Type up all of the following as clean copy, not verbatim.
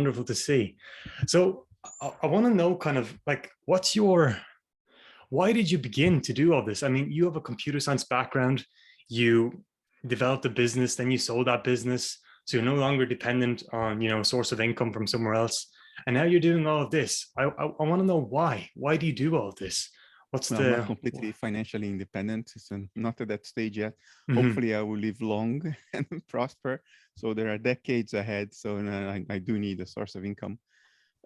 wonderful to see. So I want to know kind of like, why did you begin to do all this? I mean, you have a computer science background, you developed a business, then you sold that business. So you're no longer dependent on, a source of income from somewhere else. And now you're doing all of this. I want to know why. Why do you do all of this? What's Well, I'm not the... completely financially independent, so not at that stage yet. Mhm, Hopefully, I will live long and prosper. So there are decades ahead. So I do need a source of income.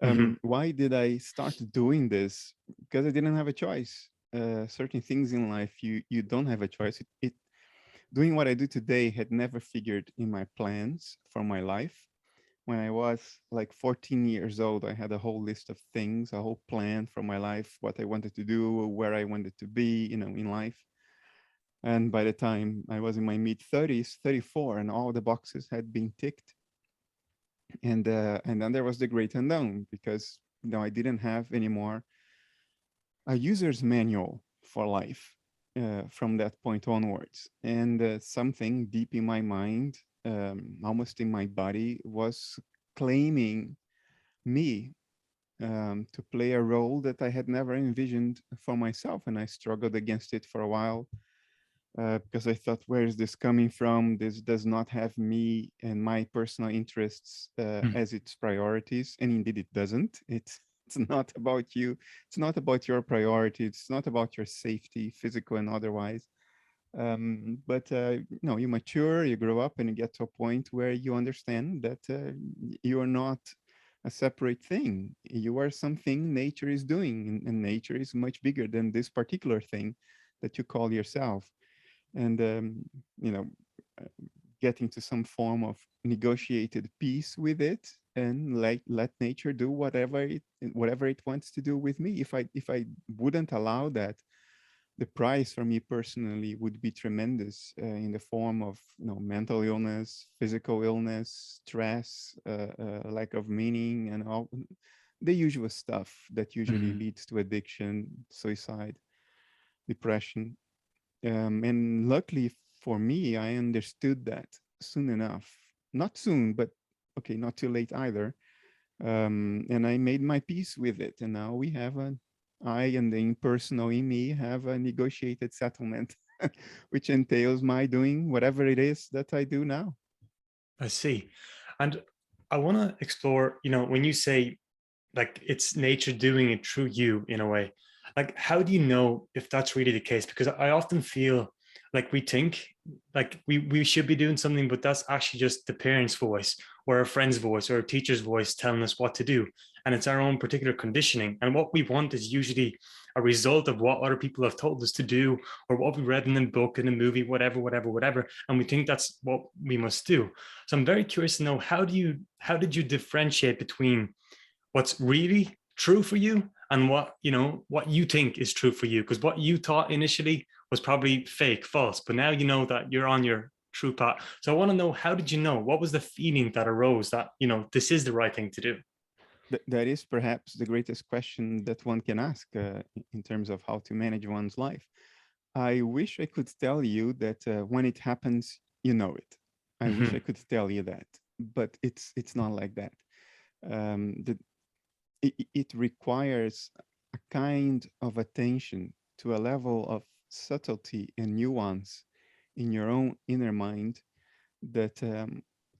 mhm, Why did I start doing this? Because I didn't have a choice. Certain things in life, you don't have a choice. Doing what I do today had never figured in my plans for my life. When I was like 14 years old, I had a whole list of things, a whole plan for my life, what I wanted to do, where I wanted to be, in life. And by the time I was in my mid 30s, 34, and all the boxes had been ticked. And then there was the great unknown, because I didn't have anymore a user's manual for life from that point onwards. And something deep in my mind, almost in my body, was claiming me to play a role that I had never envisioned for myself. And I struggled against it for a while because I thought, where is this coming from? This does not have me and my personal interests mhm, as its priorities. And indeed, it doesn't. It's not about you. It's not about your priority. It's not about your safety, physical and otherwise. But you mature, you grow up, and you get to a point where you understand that you are not a separate thing. You are something nature is doing, and nature is much bigger than this particular thing that you call yourself. And you know, uh, getting to some form of negotiated peace with it, and let nature do whatever it wants to do with me. If I wouldn't allow that, the price for me personally would be tremendous in the form of mental illness, physical illness, stress, lack of meaning, and all the usual stuff that usually mhm. leads to addiction, suicide, depression. And luckily for me, I understood that soon enough. Not soon, but okay, not too late either. And I made my peace with it. And now I and the impersonal in me have a negotiated settlement, which entails my doing whatever it is that I do now. I see. And I want to explore, when you say like it's nature doing it through you in a way, like how do you know if that's really the case? Because I often feel like we think like we should be doing something, but that's actually just the parents' voice or a friend's voice or a teacher's voice telling us what to do. And it's our own particular conditioning. And what we want is usually a result of what other people have told us to do or what we read in a book, in a movie, whatever, whatever, whatever. And we think that's what we must do. So I'm very curious to know, how did you differentiate between what's really true for you and what you think is true for you? Because what you thought initially was probably fake, false, but now you know that you're on your true path. So I want to know, how did you know? What was the feeling that arose that this is the right thing to do? That is perhaps the greatest question that one can ask in terms of how to manage one's life. I wish I could tell you that when it happens, you know it. I wish I Mm-hmm. could tell you that, but it's not like that. It requires a kind of attention to a level of subtlety and nuance in your own inner mind that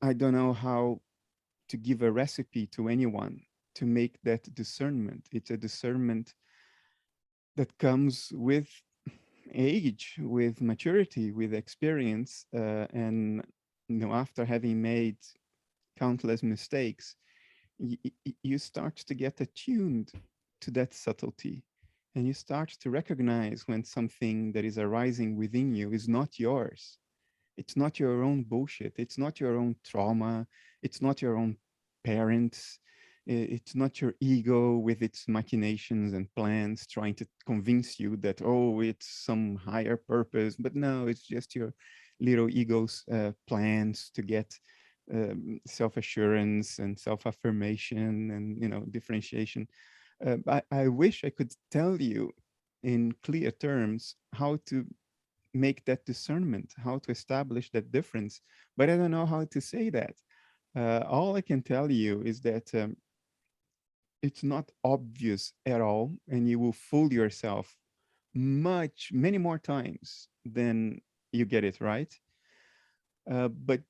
I don't know how to give a recipe to anyone to make that discernment. It's a discernment that comes with age, with maturity, with experience, and after having made countless mistakes, you start to get attuned to that subtlety, and you start to recognize when something that is arising within you is not yours. It's not your own bullshit. It's not your own trauma. It's not your own parents. It's not your ego with its machinations and plans trying to convince you that, oh, it's some higher purpose. But no, it's just your little ego's plans to get self-assurance and self-affirmation and differentiation. I wish I could tell you in clear terms how to make that discernment, how to establish that difference, but I don't know how to say that. All I can tell you is that it's not obvious at all, and you will fool yourself many more times than you get it right. But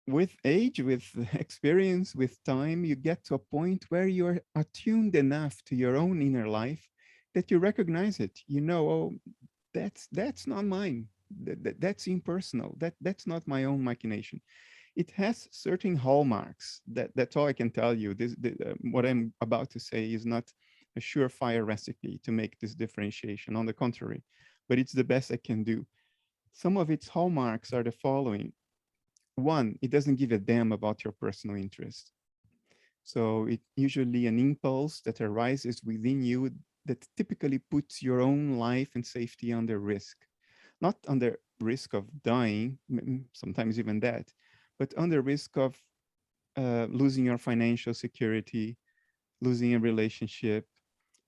with age, with experience, with time, you get to a point where you're attuned enough to your own inner life that you recognize it. You know, oh, that's not mine. That's impersonal. That's not my own machination. It has certain hallmarks. That's all I can tell you. What I'm about to say is not a surefire recipe to make this differentiation. On the contrary, but it's the best I can do. Some of its hallmarks are the following. One, it doesn't give a damn about your personal interest. So it usually an impulse that arises within you that typically puts your own life and safety under risk. Not under risk of dying, sometimes even that, but under risk of losing your financial security, losing a relationship,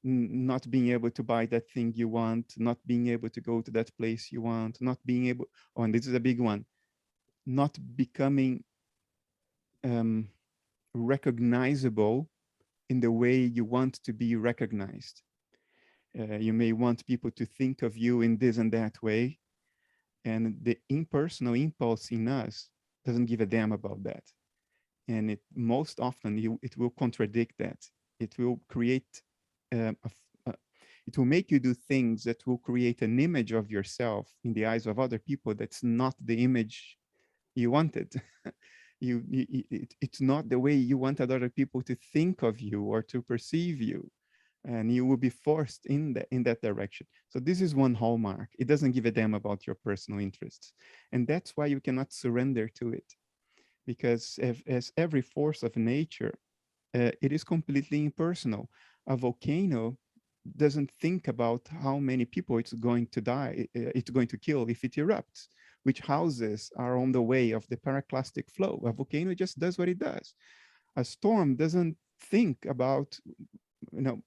not being able to buy that thing you want, not being able to go to that place you want, not being able, oh, and this is a big one, not becoming um, recognizable in the way you want to be recognized. You may want people to think of you in this and that way, and the impersonal impulse in us doesn't give a damn about that. And it most often it will contradict that. It will create it will make you do things that will create an image of yourself in the eyes of other people that's not the image you wanted. It's not the way you wanted other people to think of you or to perceive you, and you will be forced in that direction. So this is one hallmark. It doesn't give a damn about your personal interests, and that's why you cannot surrender to it, because as every force of nature, it is completely impersonal. A volcano doesn't think about how many people it's going to die, it's going to kill if it erupts, which houses are on the way of the pyroclastic flow. A volcano just does what it does. A storm doesn't think about, you know,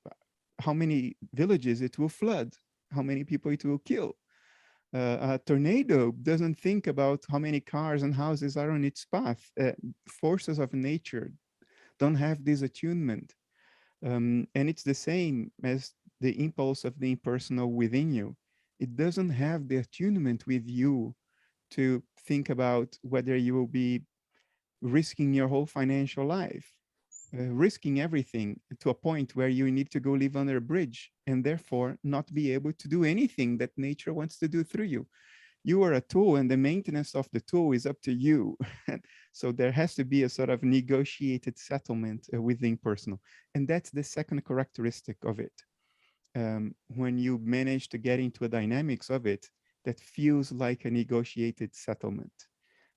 how many villages it will flood, how many people it will kill. A tornado doesn't think about how many cars and houses are on its path. Forces of nature don't have this attunement. And it's the same as the impulse of the impersonal within you. It doesn't have the attunement with you to think about whether you will be risking your whole financial life, risking everything to a point where you need to go live under a bridge and therefore not be able to do anything that nature wants to do through you. You are a tool, and the maintenance of the tool is up to you. So there has to be a sort of negotiated settlement with the impersonal. And that's the second characteristic of it. When you manage to get into a dynamics of it, that feels like a negotiated settlement.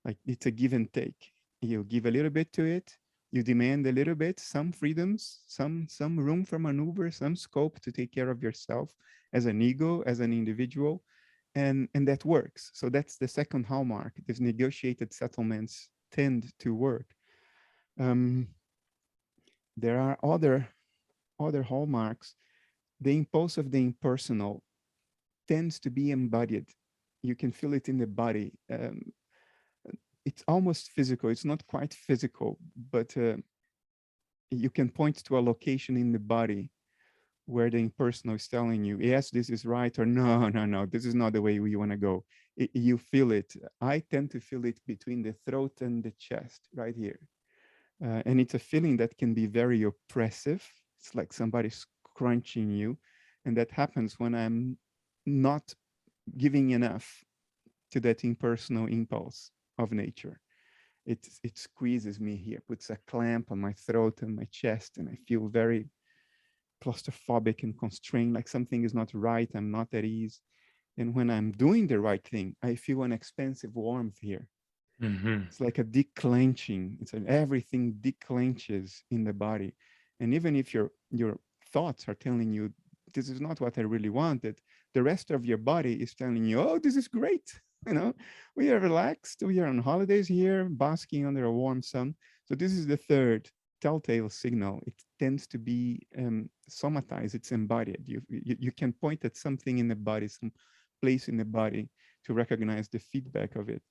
Like it's a give and take. You give a little bit to it, you demand a little bit, some freedoms, some room for maneuver, some scope to take care of yourself as an ego, as an individual, and that works. So that's the second hallmark. These negotiated settlements tend to work. Um, there are other hallmarks. The impulse of the impersonal tends to be embodied. You can feel it in the body. It's almost physical. It's not quite physical, but you can point to a location in the body where the impersonal is telling you, yes, this is right, or no, no, no, this is not the way we want to go. You feel it. I tend to feel it between the throat and the chest, right here. And it's a feeling that can be very oppressive. It's like somebody's crunching you. And that happens when I'm not giving enough to that impersonal impulse of nature. It squeezes me here, puts a clamp on my throat and my chest, and I feel very claustrophobic and constrained, like something is not right, I'm not at ease. And when I'm doing the right thing, I feel an expansive warmth here. Mm-hmm. It's like a declenching. It's everything declenches in the body. And even if your thoughts are telling you this is not what I really wanted, the rest of your body is telling you, oh, this is great. You know, we are relaxed. We are on holidays here, basking under a warm sun. So this is the third telltale signal. It tends to be somatized. It's embodied. You can point at something in the body, some place in the body to recognize the feedback of it.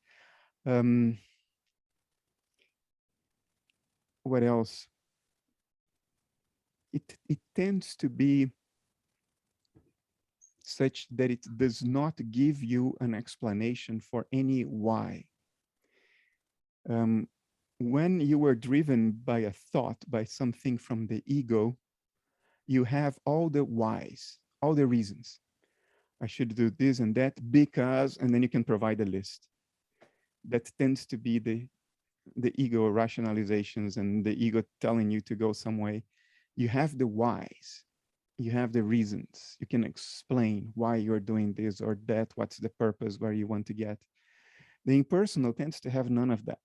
Um, what else? It tends to be such that it does not give you an explanation for any why. When you are driven by a thought, by something from the ego, you have all the whys, all the reasons. I should do this and that because, and then you can provide a list. That tends to be the ego rationalizations and the ego telling you to go some way. You have the whys, you have the reasons. You can explain why you're doing this or that, what's the purpose, where you want to get. The impersonal tends to have none of that.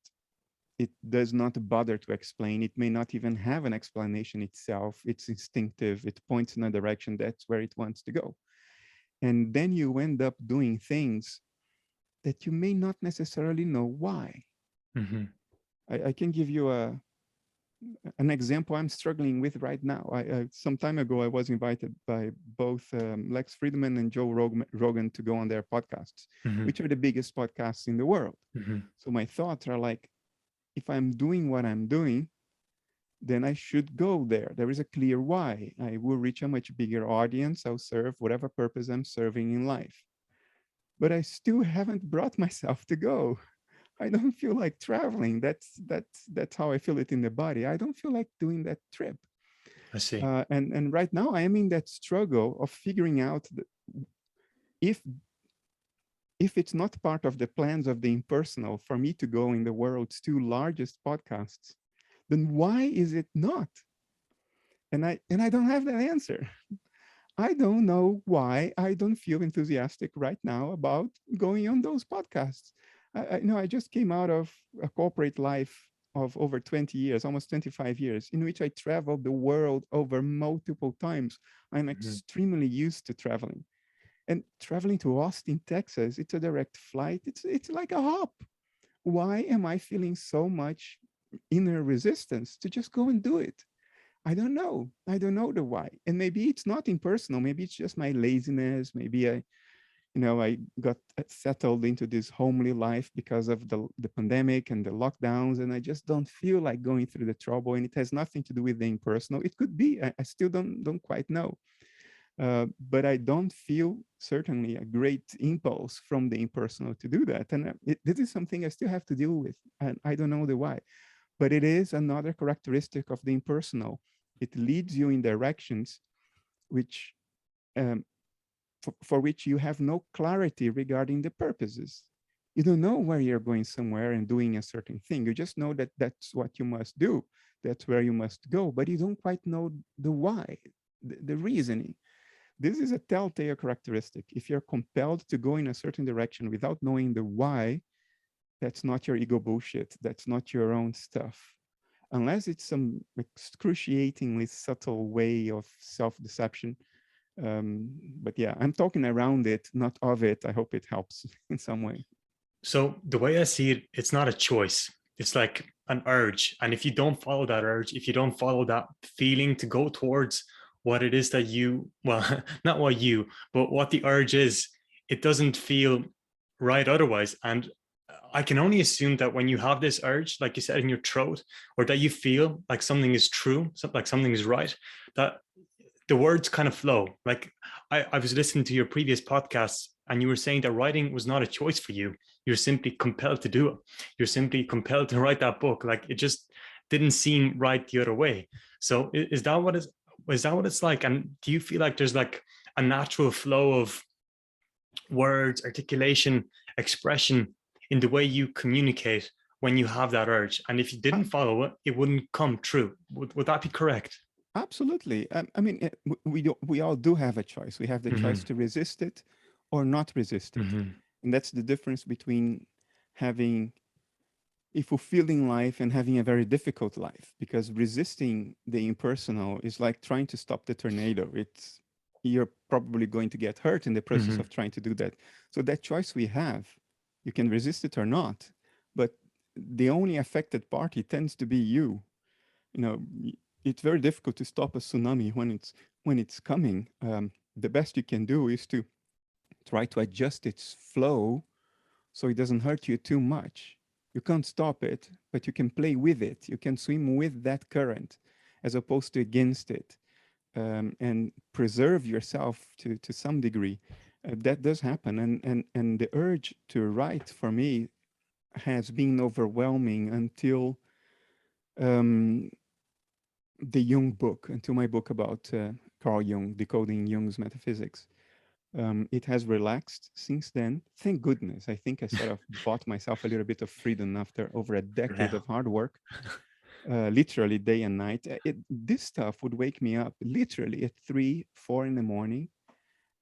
It does not bother to explain. It may not even have an explanation itself. It's instinctive. It points in a direction. That's where it wants to go. And then you end up doing things that you may not necessarily know why. Mm-hmm. I can give you an example I'm struggling with right now. Some time ago, I was invited by both Lex Friedman and Joe Rogan to go on their podcasts, Mm-hmm. which are the biggest podcasts in the world. Mm-hmm. So my thoughts are like, if I'm doing what I'm doing, then I should go there. There is a clear why. I will reach a much bigger audience. I'll serve whatever purpose I'm serving in life. But I still haven't brought myself to go. I don't feel like traveling. That's how I feel it in the body. I don't feel like doing that trip. I see. And right now I am in that struggle of figuring out if it's not part of the plans of the impersonal for me to go in the world's two largest podcasts, then why is it not? And I don't have that answer. I don't know why I don't feel enthusiastic right now about going on those podcasts. I just came out of a corporate life of over 20 years, almost 25 years, in which I traveled the world over multiple times. I'm extremely used to traveling. And traveling to Austin, Texas, it's a direct flight. It's like a hop. Why am I feeling so much inner resistance to just go and do it? I don't know. I don't know the why. And maybe it's not impersonal. Maybe it's just my laziness. Maybe I got settled into this homely life because of the pandemic and the lockdowns, and I just don't feel like going through the trouble. And it has nothing to do with the impersonal. It could be. I still don't quite know. But I don't feel certainly a great impulse from the impersonal to do that. And this is something I still have to deal with. And I don't know the why. But it is another characteristic of the impersonal. It leads you in directions which for which you have no clarity regarding the purposes. You don't know where you're going somewhere and doing a certain thing. You just know that that's what you must do. That's where you must go, but you don't quite know the why, the reasoning. This is a telltale characteristic. If you're compelled to go in a certain direction without knowing the why, that's not your ego bullshit. That's not your own stuff. Unless it's some excruciatingly subtle way of self-deception. But yeah, I'm talking around it, not of it. I hope it helps in some way. So the way I see it, it's not a choice. It's like an urge. And if you don't follow that urge, if you don't follow that feeling to go towards what it is that you, well, not what you, but what the urge is, it doesn't feel right otherwise. And I can only assume that when you have this urge, like you said, in your throat, or that you feel like something is true, like something is right, that the words kind of flow. Like I was listening to your previous podcasts, and you were saying that writing was not a choice for you. You're simply compelled to do it. You're simply compelled to write that book. Like it just didn't seem right the other way. So is that what it's like? And do you feel like there's like a natural flow of words, articulation, expression in the way you communicate when you have that urge? And if you didn't follow it, it wouldn't come true. Would that be correct? Absolutely. I mean, we all do have a choice. We have the choice to resist it or not resist it. And that's the difference between having a fulfilling life and having a very difficult life, because resisting the impersonal is like trying to stop the tornado. You're probably going to get hurt in the process of trying to do that. So that choice we have, you can resist it or not, but the only affected party tends to be you. It's very difficult to stop a tsunami when it's coming. The best you can do is to try to adjust its flow so it doesn't hurt you too much. You can't stop it, but you can play with it. You can swim with that current as opposed to against it, and preserve yourself to some degree. That does happen. And the urge to write for me has been overwhelming until um, the Jung book, until my book about Carl Jung, Decoding Jung's Metaphysics. It has relaxed since then. Thank goodness. I think I sort of bought myself a little bit of freedom after over a decade Yeah. of hard work, literally day and night. This stuff would wake me up literally at 3, 4 in the morning,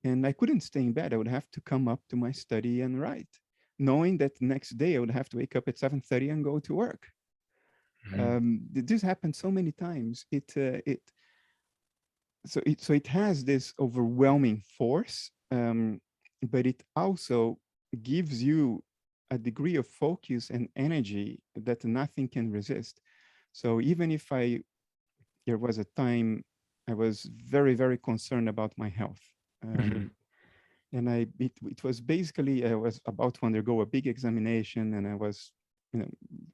and I couldn't stay in bed. I would have to come up to my study and write, knowing that next day I would have to wake up at 7:30 and go to work. Mhm. This happened so many times. So it has this overwhelming force, but it also gives you a degree of focus and energy that nothing can resist. So even if there was a time I was very, very concerned about my health. Mhm. And it was basically, I was about to undergo a big examination, and I was,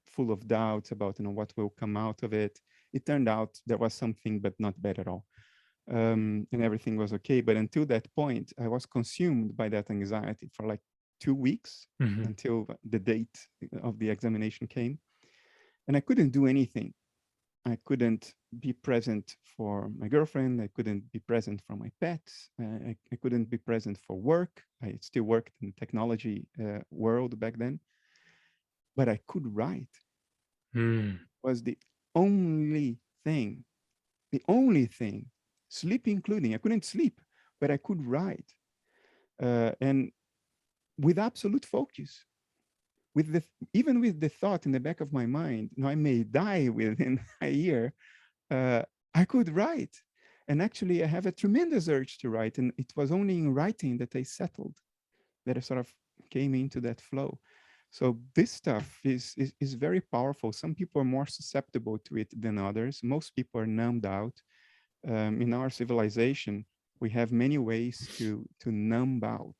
full of doubts about, what will come out of it. It turned out there was something, but not bad at all. And everything was okay. But until that point, I was consumed by that anxiety for like 2 weeks Mhm. until the date of the examination came. And I couldn't do anything. I couldn't be present for my girlfriend. I couldn't be present for my pets. I couldn't be present for work. I still worked in the technology world back then, but I could write. Mm. Was only thing, the only thing, sleep including. I couldn't sleep, but I could write, and with absolute focus. With the even with the thought in the back of my mind, I may die within a year. uh, I could write. And actually, I have a tremendous urge to write. And it was only in writing that I settled, that I sort of came into that flow. So this stuff is very powerful. Some people are more susceptible to it than others. Most people are numbed out. In our civilization, we have many ways to numb out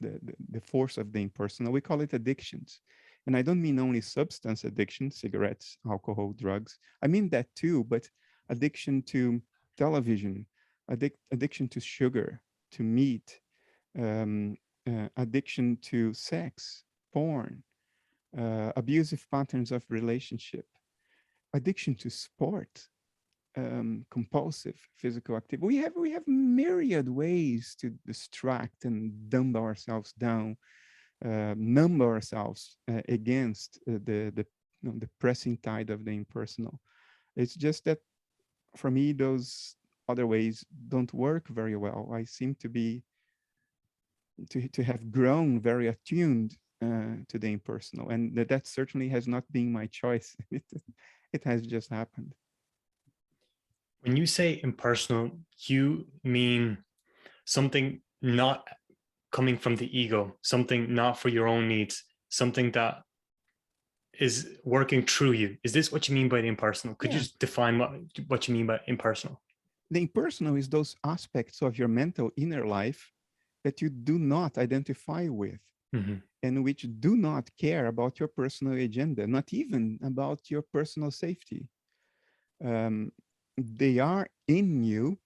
the force of the impersonal. We call it addictions. And I don't mean only substance addiction, cigarettes, alcohol, drugs. I mean that too, but addiction to television, addiction to sugar, to meat, um, addiction to sex, porn, abusive patterns of relationship, addiction to sport, compulsive physical activity. We have myriad ways to distract and dumb ourselves down, numb ourselves against the pressing tide of the impersonal. It's just that for me, those other ways don't work very well. I seem to have grown very attuned to the impersonal, and that certainly has not been my choice. It has just happened. When you say impersonal, you mean something not coming from the ego, something not for your own needs, something that is working through you. Is this what you mean by the impersonal? Could you Yeah, just define what you mean by impersonal? the impersonal is those aspects of your mental inner life that you do not identify with, Mhm. and which do not care about your personal agenda, not even about your personal safety. Um, they are in you,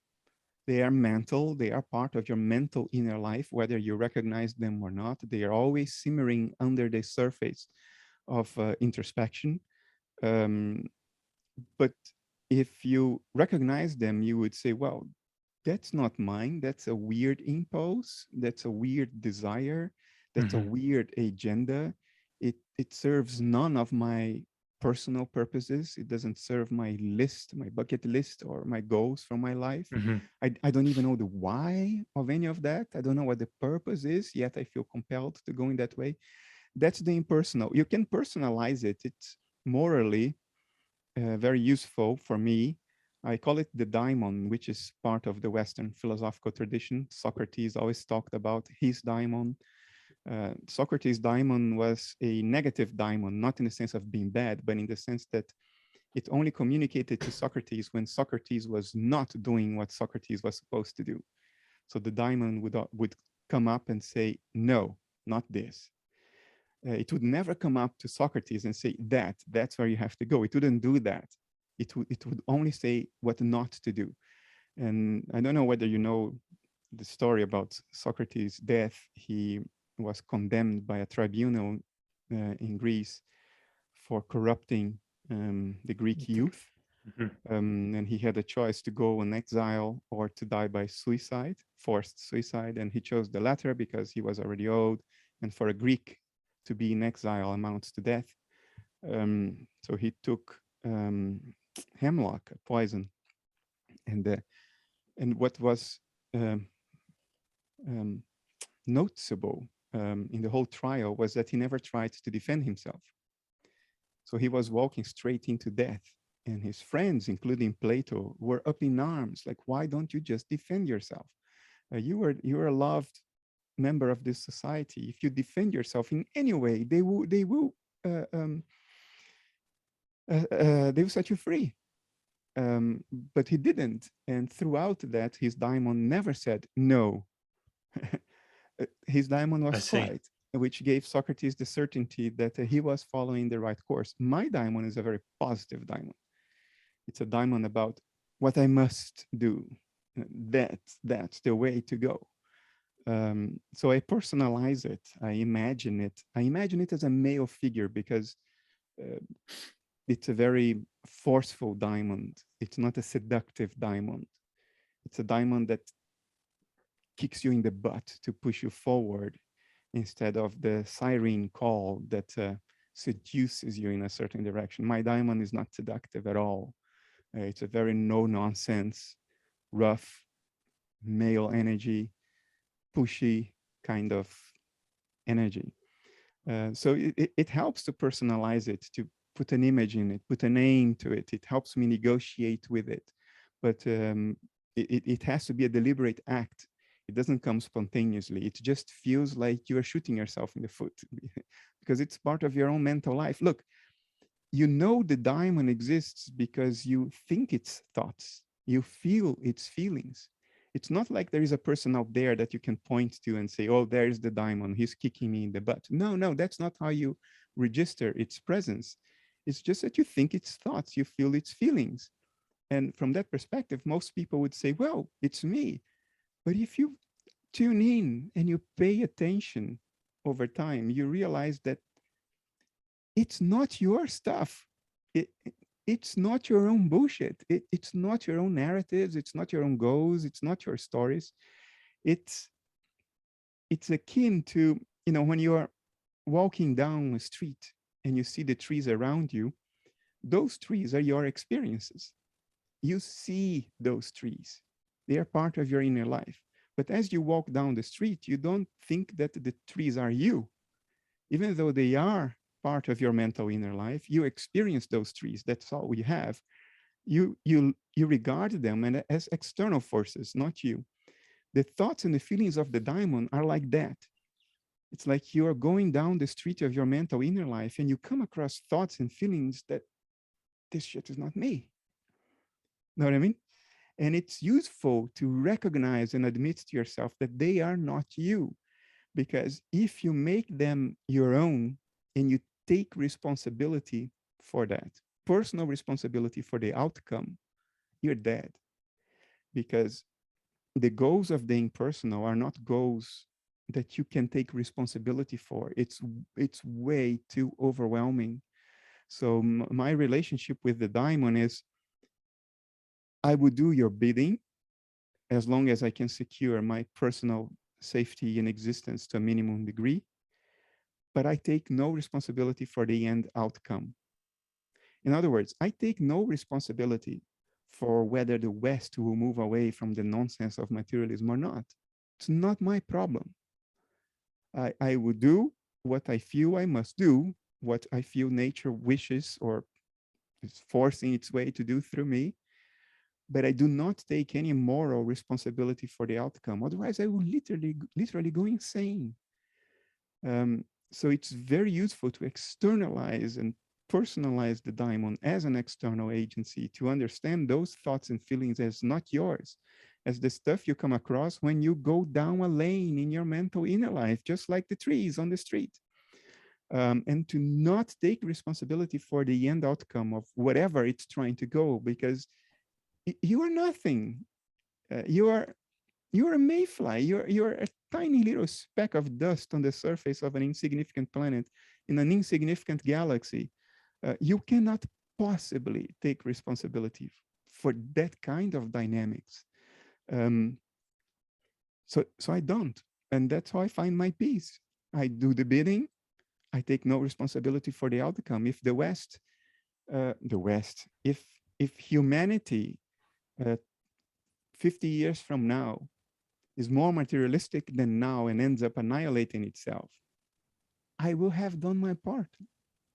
they are mental, they are part of your mental inner life, whether you recognize them or not. They are always simmering under the surface of introspection. Um, but if you recognize them, you would say, well, that's not mine. That's a weird impulse. That's a weird desire. That's a Mhm. weird agenda. It serves none of my personal purposes. It doesn't serve my list, my bucket list, or my goals for my life. Mhm. I don't even know the why of any of that. I don't know what the purpose is, yet I feel compelled to go in that way. That's the impersonal. You can personalize it. It's morally very useful for me. I call it the daimon, which is part of the Western philosophical tradition. Socrates always talked about his daimon. Socrates' daimon was a negative daimon, not in the sense of being bad, but in the sense that it only communicated to Socrates when Socrates was not doing what Socrates was supposed to do. So the daimon would come up and say, no, not this. It would never come up to Socrates and say, that's where you have to go. It wouldn't do that. It would only say what not to do. And I don't know whether you know the story about Socrates' death. He was condemned by a tribunal in Greece for corrupting the Greek youth. And he had a choice to go in exile or to die by suicide, forced suicide. And he chose the latter because he was already old. And for a Greek to be in exile amounts to death. So he took hemlock, a poison. And what was noticeable in the whole trial was that he never tried to defend himself. So he was walking straight into death. And his friends, including Plato, were up in arms, like, why don't you just defend yourself? You are a loved member of this society. If you defend yourself in any way, they will set you free. But he didn't. And throughout that, his daimon never said no. His daimon was quiet, which gave Socrates the certainty that he was following the right course. My daimon is a very positive daimon. It's a daimon about what I must do. That's the way to go. So I personalize it. I imagine it. I imagine it as a male figure because it's a very forceful diamond. It's not a seductive diamond. It's a diamond that kicks you in the butt to push you forward instead of the siren call that seduces you in a certain direction. My diamond is not seductive at all. It's a very no-nonsense, rough, male energy, pushy kind of energy. So it helps to personalize it, to put an image in it, put a name to it. It helps me negotiate with it. But it has to be a deliberate act. It doesn't come spontaneously. It just feels like you are shooting yourself in the foot because it's part of your own mental life. Look, you know the diamond exists because you think its thoughts, you feel its feelings. It's not like there is a person out there that you can point to and say, oh, there's the diamond, he's kicking me in the butt. No, that's not how you register its presence. It's just that you think its thoughts, you feel its feelings. And from that perspective, most people would say, well, it's me. But if you tune in and you pay attention over time, you realize that it's not your stuff. It's not your own bullshit. It's not your own narratives. It's not your own goals. It's not your stories. It's akin to, when you are walking down a street and you see the trees around you, those trees are your experiences. You see those trees. They are part of your inner life. But as you walk down the street, you don't think that the trees are you. Even though they are part of your mental inner life, you experience those trees. That's all we have. You regard them as external forces, not you. The thoughts and the feelings of the diamond are like that. It's like you are going down the street of your mental inner life and you come across thoughts and feelings that this shit is not me. Know what I mean? And it's useful to recognize and admit to yourself that they are not you. Because if you make them your own and you take responsibility for that, personal responsibility for the outcome, you're dead. Because the goals of the impersonal are not goals that you can take responsibility for. It's way too overwhelming. So my relationship with the diamond is, I would do your bidding as long as I can secure my personal safety and existence to a minimum degree, but I take no responsibility for the end outcome. In other words, I take no responsibility for whether the West will move away from the nonsense of materialism or not. It's not my problem. I will do what I feel I must do, what I feel nature wishes or is forcing its way to do through me, but I do not take any moral responsibility for the outcome. Otherwise, I will literally go insane. So it's very useful to externalize and personalize the daimon as an external agency, to understand those thoughts and feelings as not yours, as the stuff you come across when you go down a lane in your mental inner life, just like the trees on the street. and to not take responsibility for the end outcome of whatever it's trying to go, because you are nothing. You are a mayfly. You're a tiny little speck of dust on the surface of an insignificant planet in an insignificant galaxy. You cannot possibly take responsibility for that kind of dynamics. Um, so I don't, and that's how I find my peace. I do the bidding. I take no responsibility for the outcome. If if humanity, uh, 50 years from now, is more materialistic than now and ends up annihilating itself, I will have done my part.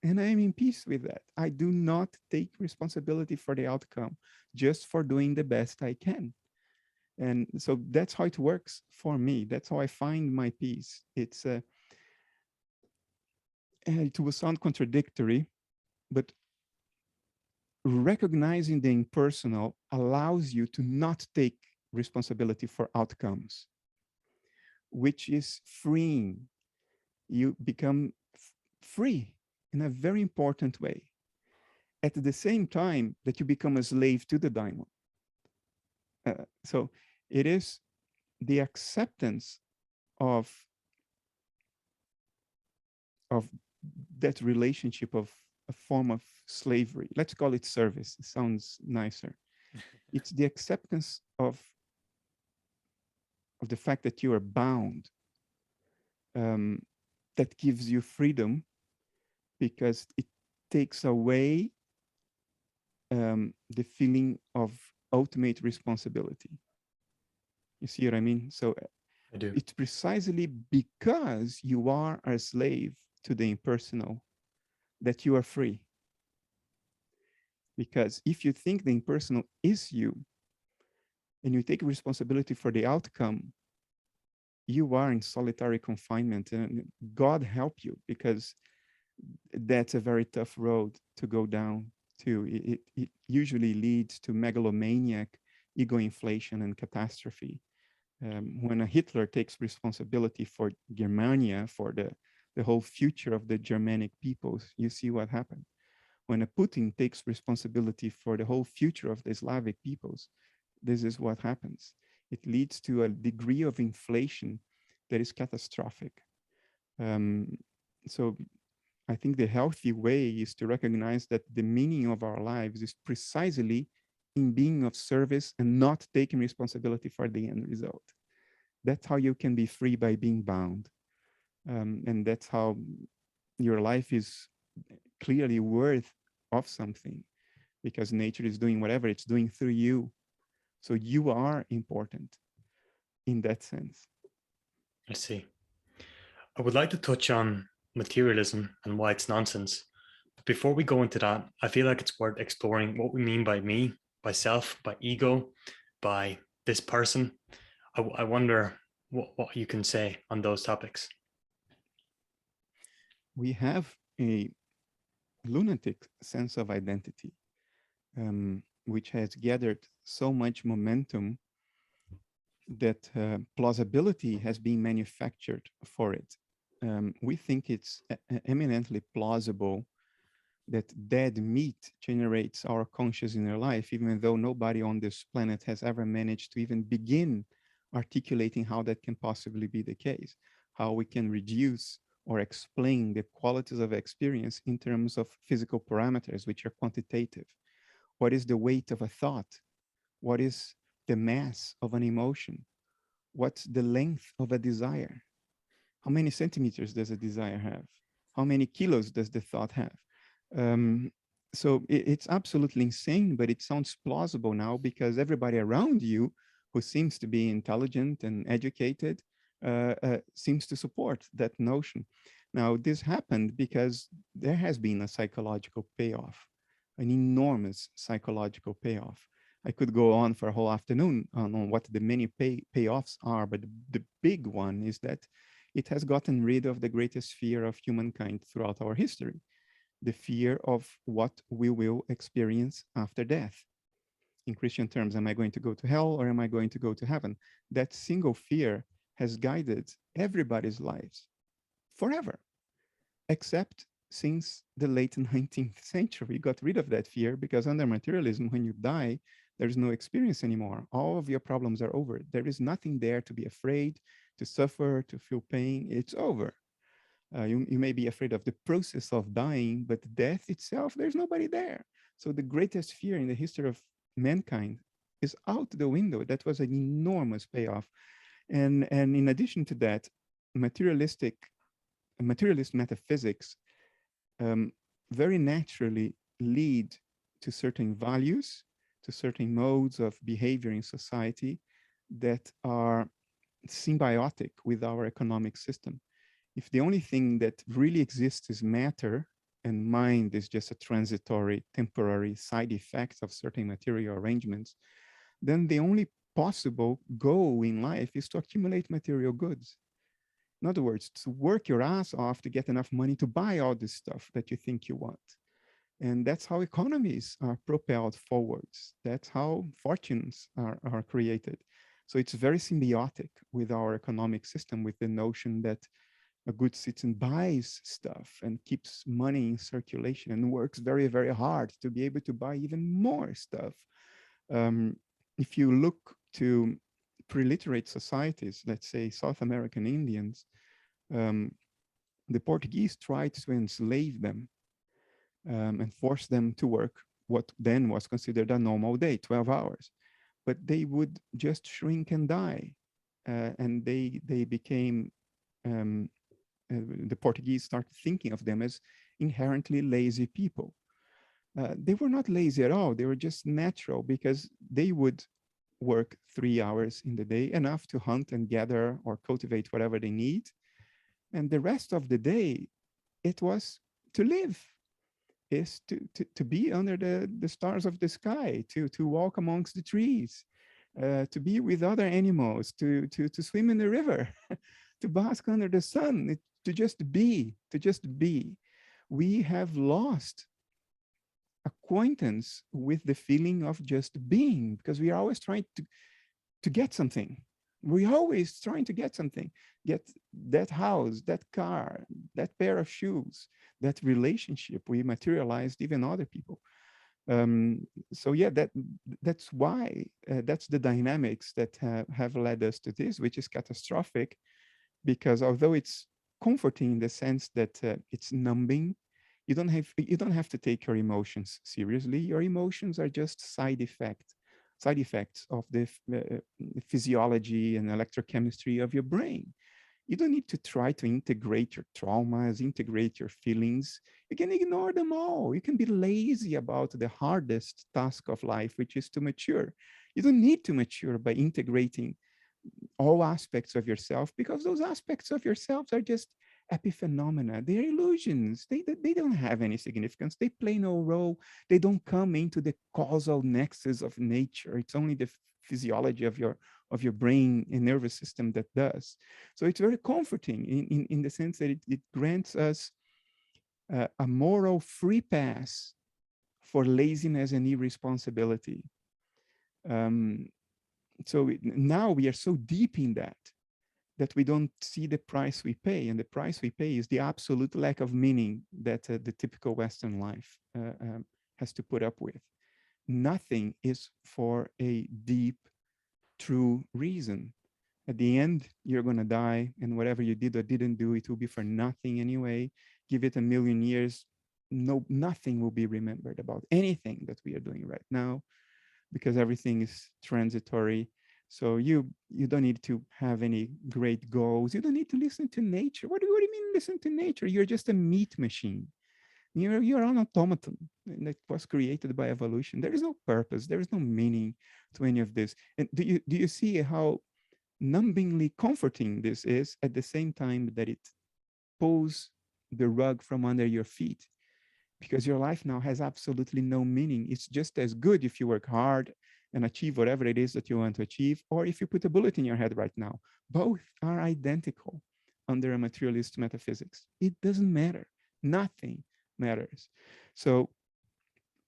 And I am in peace with that. I do not take responsibility for the outcome, just for doing the best I can. And so that's how it works for me. That's how I find my peace. It will sound contradictory, but recognizing the impersonal allows you to not take responsibility for outcomes, which is freeing. You become free in a very important way, at the same time that you become a slave to the daimon. So it is the acceptance of that relationship of a form of slavery. Let's call it service. It sounds nicer. It's the acceptance of the fact that you are bound, that gives you freedom, because it takes away the feeling of ultimate responsibility. You see what I mean? So I do. it's precisely because you are a slave to the impersonal that you are free. Because if you think the impersonal is you and you take responsibility for the outcome, you are in solitary confinement, and God help you, because that's a very tough road to go down to. It usually leads to megalomaniac, ego inflation, and catastrophe. When a Hitler takes responsibility for Germania, for the whole future of the Germanic peoples, you see what happened. When a Putin takes responsibility for the whole future of the Slavic peoples, this is what happens. It leads to a degree of inflation that is catastrophic. So I think the healthy way is to recognize that the meaning of our lives is precisely in being of service and not taking responsibility for the end result. That's how you can be free by being bound. And that's how your life is clearly worth of something, because nature is doing whatever it's doing through you. So you are important in that sense. I see. I would like to touch on materialism and why it's nonsense. But before we go into that, I feel like it's worth exploring what we mean by me, by self, by ego, by this person. I wonder what you can say on those topics. We have a lunatic sense of identity, which has gathered so much momentum that plausibility has been manufactured for it. We think it's eminently plausible that dead meat generates our conscious inner life, even though nobody on this planet has ever managed to even begin articulating how that can possibly be the case, how we can reduce or explain the qualities of experience in terms of physical parameters, which are quantitative. What is the weight of a thought? What is the mass of an emotion? What's the length of a desire? How many centimeters does a desire have? How many kilos does the thought have? So it's absolutely insane, but it sounds plausible now because everybody around you who seems to be intelligent and educated seems to support that notion. Now, this happened because there has been a psychological payoff, an enormous psychological payoff. I could go on for a whole afternoon on what the many payoffs are, but the big one is that it has gotten rid of the greatest fear of humankind throughout our history, the fear of what we will experience after death. In Christian terms, am I going to go to hell or am I going to go to heaven? That single fear has guided everybody's lives forever. except since the late 19th century. We got rid of that fear because under materialism, when you die, there's no experience anymore. All of your problems are over. There is nothing there to be afraid, to suffer, to feel pain. It's over. You may be afraid of the process of dying, but death itself, there's nobody there. So the greatest fear in the history of mankind is out the window. That was an enormous payoff. And in addition to that, materialist metaphysics um, very naturally lead to certain values, to certain modes of behavior in society that are symbiotic with our economic system. If the only thing that really exists is matter and mind is just a transitory, temporary side effect of certain material arrangements, then the only possible goal in life is to accumulate material goods. In other words, to work your ass off to get enough money to buy all this stuff that you think you want. And that's how economies are propelled forwards. That's how fortunes are created. So it's very symbiotic with our economic system, with the notion that a good citizen buys stuff and keeps money in circulation and works very, very hard to be able to buy even more stuff. Um, if you look to pre-literate societies, let's say South American Indians, um, the Portuguese tried to enslave them and force them to work what then was considered a normal day, 12 hours. But they would just shrink and die. And they became, the Portuguese started thinking of them as inherently lazy people. They were not lazy at all. They were just natural because they would work 3 hours in the day, enough to hunt and gather or cultivate whatever they need. And the rest of the day, it was to live, is to be under the stars of the sky, to walk amongst the trees, to be with other animals, to swim in the river, to bask under the sun, to just be, to just be. We have lost acquaintance with the feeling of just being because we are always trying to get something. We're always trying to get something, get that house, that car, that pair of shoes, that relationship. We materialized even other people. So yeah, that's why, that's the dynamics that have led us to this, which is catastrophic, because although it's comforting in the sense that it's numbing, you don't have to take your emotions seriously. Your emotions are just side effects of the physiology and electrochemistry of your brain. You don't need to try to integrate your traumas, integrate your feelings. You can ignore them all. You can be lazy about the hardest task of life, which is to mature. You don't need to mature by integrating all aspects of yourself, because those aspects of yourselves are just epiphenomena. They're illusions. They don't have any significance. They play no role. They don't come into the causal nexus of nature. It's only the physiology of your brain and nervous system that does. So it's very comforting in the sense that it grants us a moral free pass for laziness and irresponsibility. So now we are so deep in that we don't see the price we pay. And the price we pay is the absolute lack of meaning that the typical Western life has to put up with. Nothing is for a deep, true reason. At the end, you're going to die, and whatever you did or didn't do, it will be for nothing anyway. Give it 1,000,000 years, nothing will be remembered about anything that we are doing right now, because everything is transitory. So you don't need to have any great goals. You don't need to listen to nature. What do you mean listen to nature? You're just a meat machine. You're an automaton that was created by evolution. There is no purpose. There is no meaning to any of this. And do you see how numbingly comforting this is, at the same time that it pulls the rug from under your feet? Because your life now has absolutely no meaning. It's just as good if you work hard and achieve whatever it is that you want to achieve, or if you put a bullet in your head right now. Both are identical under a materialist metaphysics. It doesn't matter. Nothing matters. So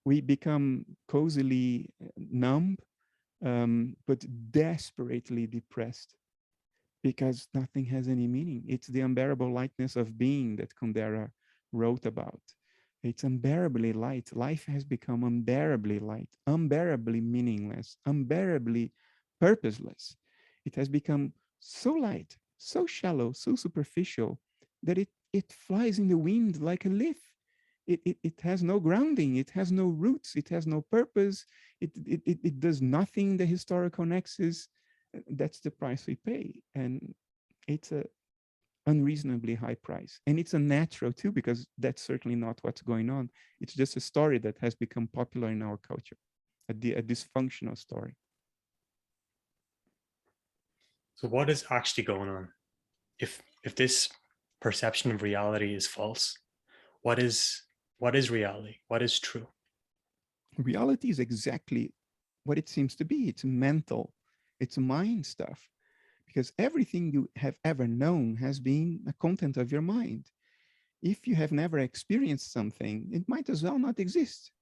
we become cozily numb, but desperately depressed, because nothing has any meaning. It's the unbearable lightness of being that Kundera wrote about. It's unbearably light. Life has become unbearably light, unbearably meaningless, unbearably purposeless. It has become so light, so shallow, so superficial that it flies in the wind like a leaf. It has no grounding, it has no roots, it has no purpose, it does nothing in the historical nexus. That's the price we pay. And it's a unreasonably high price. And it's unnatural too, because that's certainly not what's going on. It's just a story that has become popular in our culture, a dysfunctional story. So what is actually going on? If this perception of reality is false, what is reality? What is true? Reality is exactly what it seems to be. It's mental, it's mind stuff, because everything you have ever known has been a content of your mind. If you have never experienced something, it might as well not exist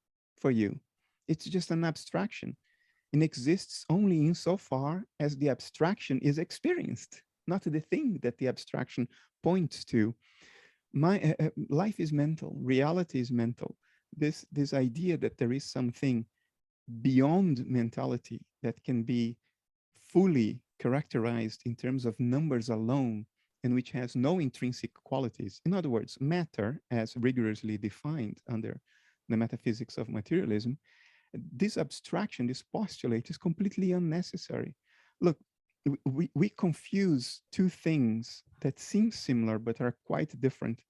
for you. It's just an abstraction. It exists only insofar as the abstraction is experienced, not the thing that the abstraction points to. Life is mental, reality is mental. This idea that there is something beyond mentality that can be fully characterized in terms of numbers alone and which has no intrinsic qualities. In other words, matter, as rigorously defined under the metaphysics of materialism, this abstraction, this postulate is completely unnecessary. Look, we confuse two things that seem similar but are quite different.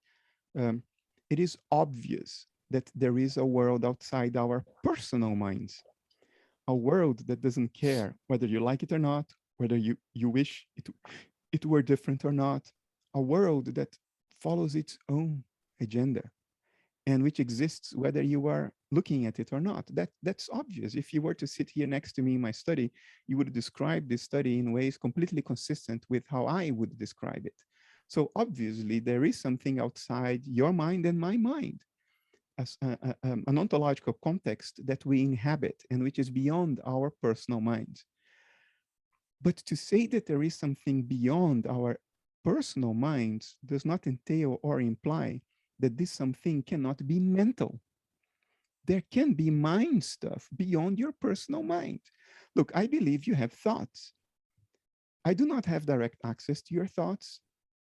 It is obvious that there is a world outside our personal minds, a world that doesn't care whether you like it or not, whether you wish it were different or not, a world that follows its own agenda and which exists whether you are looking at it or not. That's obvious. If you were to sit here next to me in my study, you would describe this study in ways completely consistent with how I would describe it. So obviously there is something outside your mind and my mind, as an ontological context that we inhabit and which is beyond our personal minds. But to say that there is something beyond our personal minds does not entail or imply that this something cannot be mental. There can be mind stuff beyond your personal mind. Look, I believe you have thoughts. I do not have direct access to your thoughts.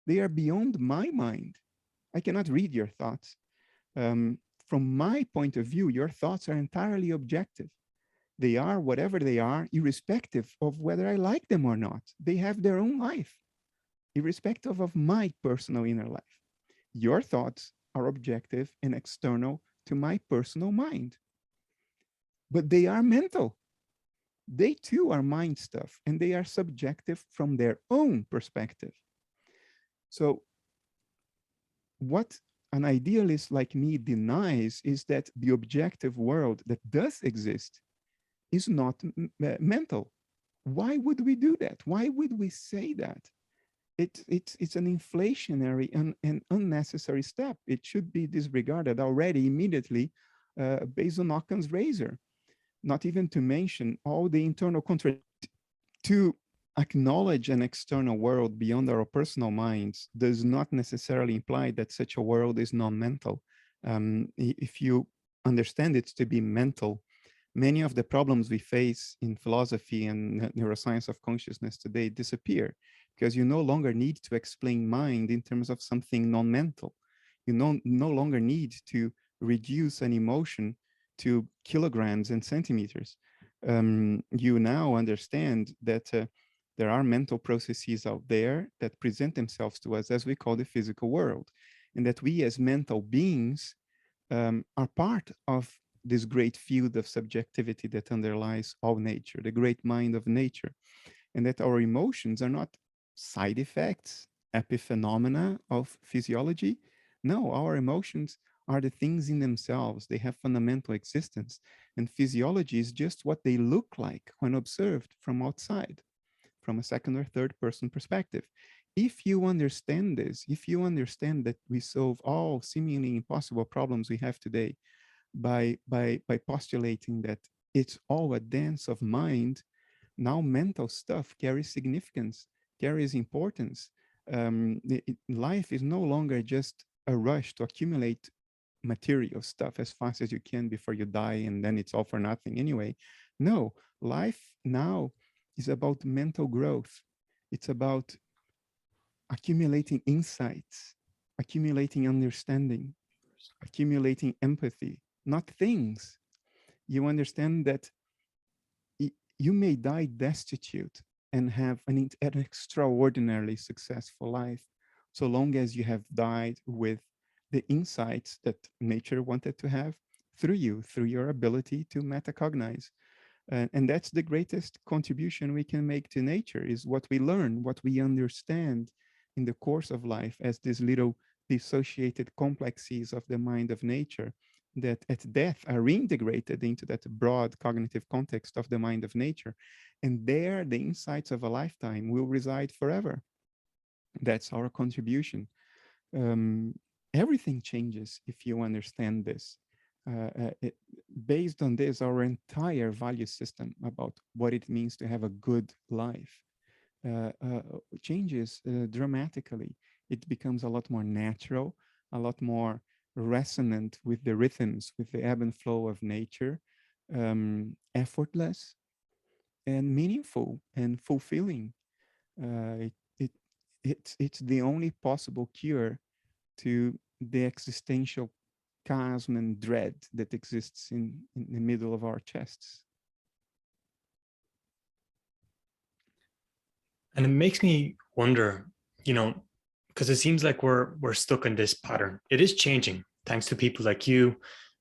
They are beyond my mind. I cannot read your thoughts. From my point of view, your thoughts are entirely objective. They are whatever they are, irrespective of whether I like them or not. They have their own life, irrespective of my personal inner life. Your thoughts are objective and external to my personal mind, but they are mental. They too are mind stuff, and they are subjective from their own perspective. So what an idealist like me denies is that the objective world that does exist is not mental. Why would we do that? Why would we say that? It's an inflationary and unnecessary step. It should be disregarded already immediately based on Occam's razor, not even to mention all the internal contradictions. To acknowledge an external world beyond our personal minds does not necessarily imply that such a world is non-mental. If you understand it to be mental, many of the problems we face in philosophy and neuroscience of consciousness today disappear, because you no longer need to explain mind in terms of something non-mental. You no longer need to reduce an emotion to kilograms and centimeters. You now understand that there are mental processes out there that present themselves to us as we call the physical world, and that we as mental beings are part of this great field of subjectivity that underlies all nature, the great mind of nature, and that our emotions are not side effects, epiphenomena of physiology. No, our emotions are the things in themselves. They have fundamental existence, and physiology is just what they look like when observed from outside, from a second or third person perspective. If you understand this, if you understand that we solve all seemingly impossible problems we have today by postulating that it's all a dance of mind, now mental stuff carries significance, carries importance. Life is no longer just a rush to accumulate material stuff as fast as you can before you die, and then it's all for nothing anyway. No, life now is about mental growth. It's about accumulating insights, accumulating understanding, accumulating empathy, not things. You understand that you may die destitute and have an extraordinarily successful life, so long as you have died with the insights that nature wanted to have through you, through your ability to metacognize. And that's the greatest contribution we can make to nature, is what we learn, what we understand in the course of life as these little dissociated complexes of the mind of nature that at death are reintegrated into that broad cognitive context of the mind of nature. And there, the insights of a lifetime will reside forever. That's our contribution. Um, Everything changes if you understand this. Based on this, our entire value system about what it means to have a good life changes dramatically. It becomes a lot more natural, a lot more resonant with the rhythms, with the ebb and flow of nature, effortless and meaningful and fulfilling. Uh, it, it, it's the only possible cure to the existential chasm and dread that exists in the middle of our chests. And it makes me wonder, because it seems like we're stuck in this pattern. It is changing thanks to people like you,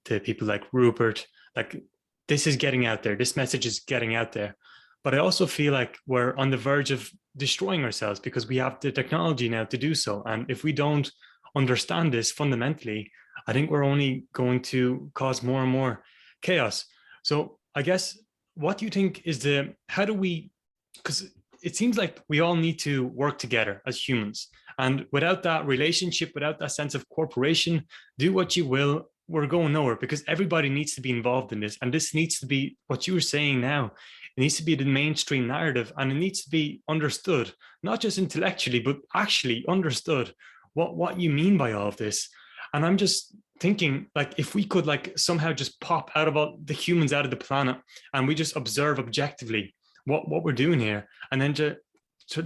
to people like Rupert. Like, this is getting out there. This message is getting out there. But I also feel like we're on the verge of destroying ourselves because we have the technology now to do so. And if we don't understand this fundamentally, I think we're only going to cause more and more chaos. So I guess, what do you think is how do we, because it seems like we all need to work together as humans. And without that relationship, without that sense of cooperation, do what you will, we're going nowhere, because everybody needs to be involved in this. And this needs to be what you were saying now. It needs to be the mainstream narrative, and it needs to be understood, not just intellectually, but actually understood what you mean by all of this. And I'm just thinking, like, if we could like somehow just pop out of all the humans out of the planet and we just observe objectively what we're doing here, and then to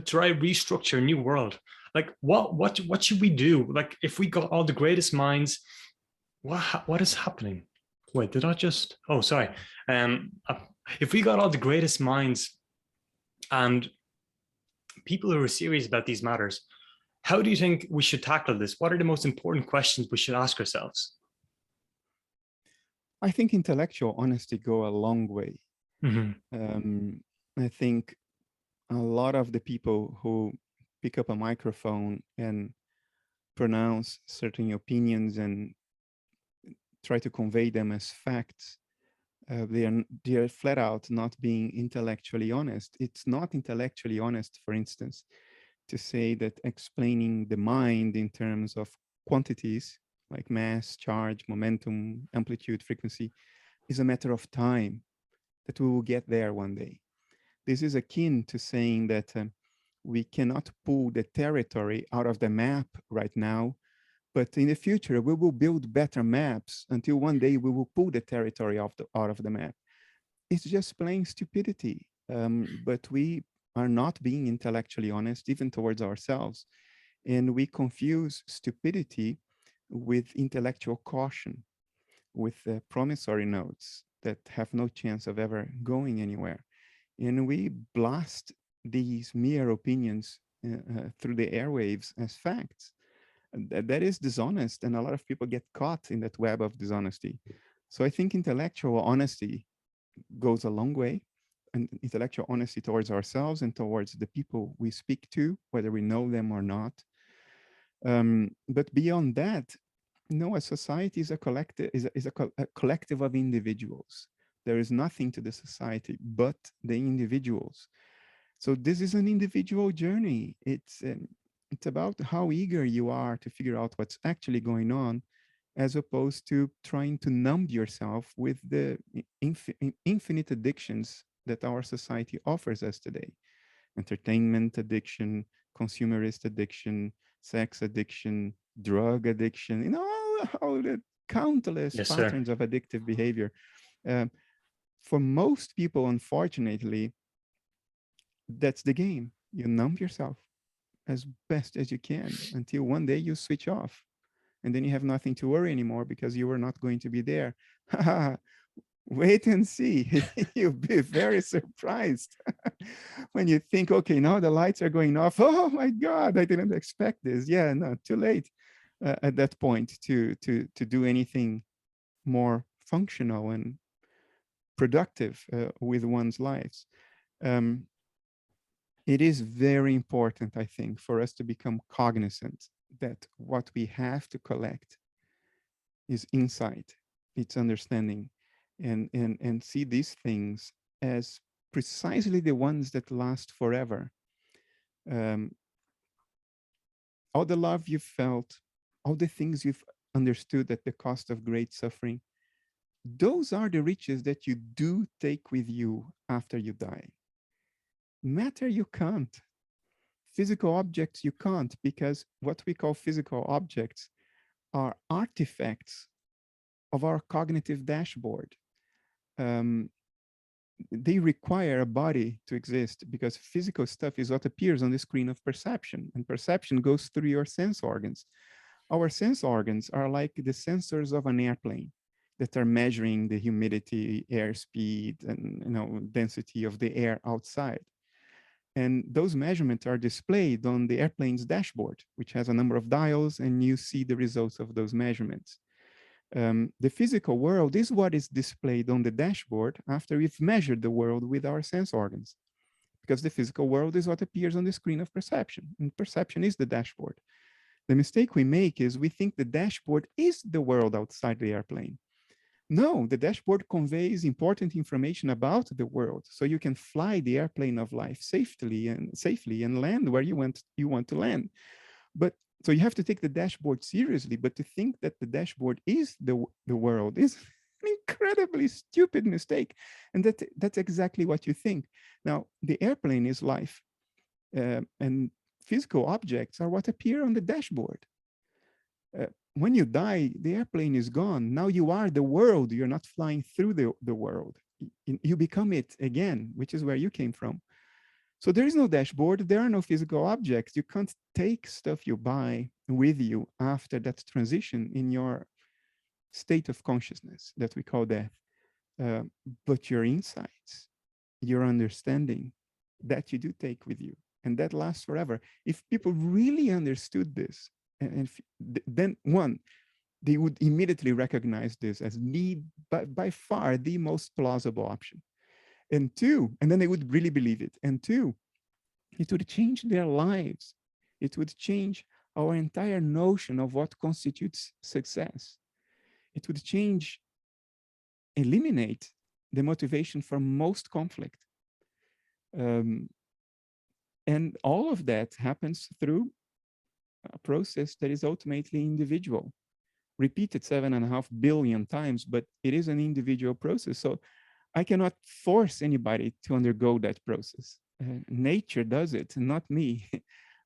try restructure a new world, like what should we do? Like, if we got all the greatest minds, what is happening? Wait, did I just, oh sorry, if we got all the greatest minds and people who are serious about these matters, how do you think we should tackle this? What are the most important questions we should ask ourselves? I think intellectual honesty go a long way. Mm-hmm. I think a lot of the people who pick up a microphone and pronounce certain opinions and try to convey them as facts, they are flat out not being intellectually honest. It's not intellectually honest, for instance, to say that explaining the mind in terms of quantities like mass, charge, momentum, amplitude, frequency is a matter of time, that we will get there one day. This is akin to saying that we cannot pull the territory out of the map right now, but in the future, we will build better maps until one day we will pull the territory out of the map. It's just plain stupidity, but we are not being intellectually honest, even towards ourselves. And we confuse stupidity with intellectual caution, with promissory notes that have no chance of ever going anywhere. And we blast these mere opinions through the airwaves as facts. That is dishonest, and a lot of people get caught in that web of dishonesty. So I think intellectual honesty goes a long way, and intellectual honesty towards ourselves and towards the people we speak to, whether we know them or not. But beyond that, no, a society is a collective, a collective of individuals. There is nothing to the society but the individuals. So this is an individual journey. It's about how eager you are to figure out what's actually going on, as opposed to trying to numb yourself with the infinite addictions that our society offers us today. Entertainment addiction, consumerist addiction, sex addiction, drug addiction, all the countless Yes, sir. patterns of addictive behavior. Um, for most people, unfortunately, that's the game. You numb yourself as best as you can until one day you switch off, and then you have nothing to worry anymore because you were not going to be there. Wait and see. You'll be very surprised when you think, okay, now the lights are going off. Oh my God, I didn't expect this. Yeah, no, too late at that point to do anything more functional and productive with one's lives. Um, it is very important, I think, for us to become cognizant that what we have to collect is insight, it's understanding, and see these things as precisely the ones that last forever. Um, all the love you've felt, all the things you've understood at the cost of great suffering, those are the riches that you do take with you after you die. Matter you can't. Physical objects you can't, because what we call physical objects are artifacts of our cognitive dashboard. Um, they require a body to exist because physical stuff is what appears on the screen of perception, and perception goes through your sense organs. Our sense organs are like the sensors of an airplane that are measuring the humidity, airspeed, and density of the air outside. And those measurements are displayed on the airplane's dashboard, which has a number of dials, and you see the results of those measurements. The physical world is what is displayed on the dashboard after we've measured the world with our sense organs, because the physical world is what appears on the screen of perception, and perception is the dashboard. The mistake we make is we think the dashboard is the world outside the airplane. No, the dashboard conveys important information about the world, so you can fly the airplane of life safely and land where you want to land. But so you have to take the dashboard seriously, but to think that the dashboard is the world is an incredibly stupid mistake. And that's exactly what you think. Now, the airplane is life, and physical objects are what appear on the dashboard. When you die, the airplane is gone. Now you are the world. You're not flying through the world. You become it again, which is where you came from. So there is no dashboard. There are no physical objects. You can't take stuff you buy with you after that transition in your state of consciousness that we call death. But your insights, your understanding, that you do take with you, and that lasts forever. If people really understood this, and then one, they would immediately recognize this as by far the most plausible option. And two, and then they would really believe it. And two, it would change their lives. It would change our entire notion of what constitutes success. It would eliminate the motivation for most conflict. And all of that happens through a process that is ultimately individual, repeated 7.5 billion times, but it is an individual process. So I cannot force anybody to undergo that process. Nature does it, not me.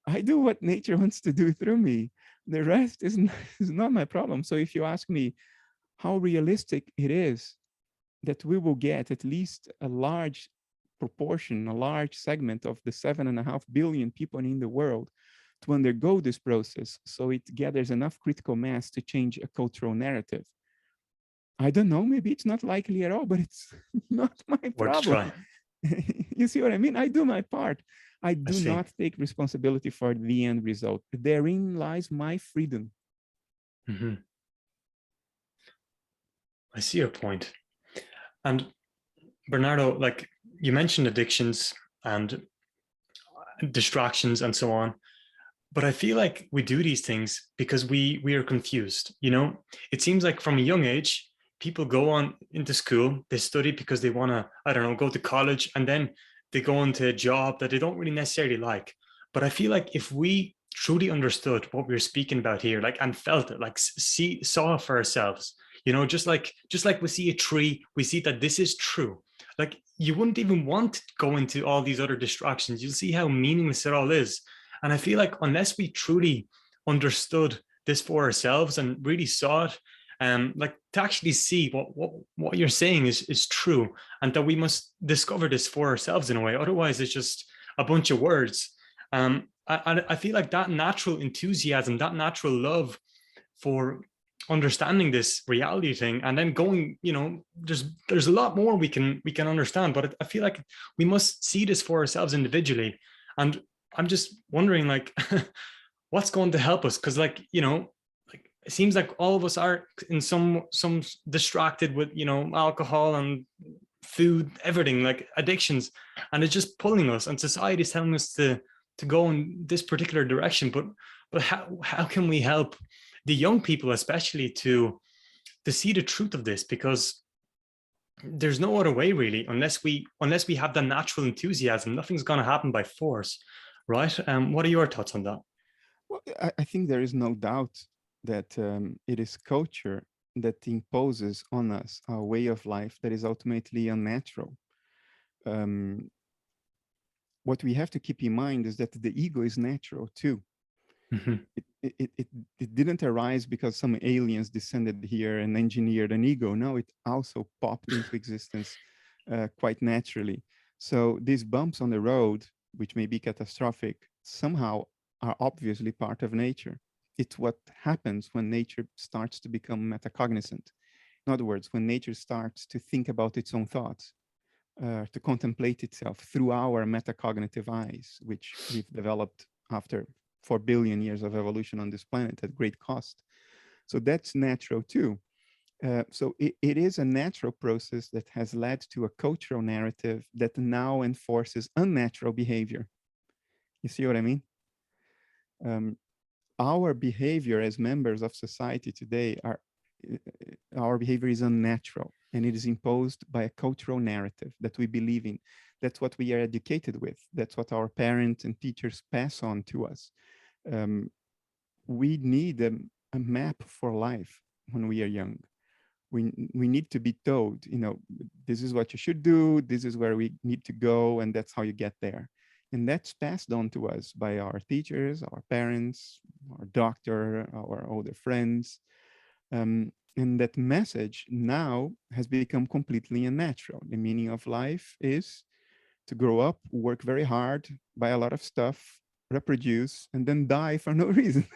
I do what nature wants to do through me. The rest is not my problem. So if you ask me how realistic it is that we will get at least a large proportion, a large segment of the 7.5 billion people in the world to undergo this process, so it gathers enough critical mass to change a cultural narrative, I don't know, maybe it's not likely at all, but it's not my Worth problem. trying. You see what I mean? I do my part. I do see. not take responsibility for the end result. Therein lies my freedom. Mm-hmm. I see your point. And Bernardo, like you mentioned addictions and distractions and so on, but I feel like we do these things because we are confused. It seems like from a young age, people go on into school, they study because they want to, I don't know, go to college, and then they go into a job that they don't really necessarily like. But I feel like if we truly understood what we were speaking about here, like, and felt it, like saw it for ourselves, just like we see a tree, we see that this is true. Like, you wouldn't even want to go into all these other distractions. You'll see how meaningless it all is. And I feel like unless we truly understood this for ourselves and really saw it, like to actually see what you're saying is true, and that we must discover this for ourselves in a way. Otherwise, it's just a bunch of words. I feel like that natural enthusiasm, that natural love for understanding this reality thing, and then going, there's a lot more we can understand, but I feel like we must see this for ourselves individually. And I'm just wondering, like, what's going to help us? Because, like, like, it seems like all of us are in some distracted with, alcohol and food, everything, like addictions, and it's just pulling us, and society is telling us to go in this particular direction. But how can we help the young people, especially, to see the truth of this? Because there's no other way, really, unless we have the natural enthusiasm. Nothing's going to happen by force, right? What are your thoughts on that? Well, I think there is no doubt that it is culture that imposes on us a way of life that is ultimately unnatural. Um, what we have to keep in mind is that the ego is natural too. Mhm. It didn't arise because some aliens descended here and engineered an ego. No, it also popped into existence quite naturally. So these bumps on the road, which may be catastrophic, somehow are obviously part of nature. It's what happens when nature starts to become metacognizant. In other words, when nature starts to think about its own thoughts, to contemplate itself through our metacognitive eyes, which we've developed after 4 billion years of evolution on this planet at great cost. So that's natural too. So it is a natural process that has led to a cultural narrative that now enforces unnatural behavior. You see what I mean? Our behavior as members of society today our behavior is unnatural, and it is imposed by a cultural narrative that we believe in. That's what we are educated with. That's what our parents and teachers pass on to us. We need a map for life when we are young. We need to be told, this is what you should do, this is where we need to go, and that's how you get there. And that's passed on to us by our teachers, our parents, our doctor, our older friends. And that message now has become completely unnatural. The meaning of life is to grow up, work very hard, buy a lot of stuff, reproduce, and then die for no reason.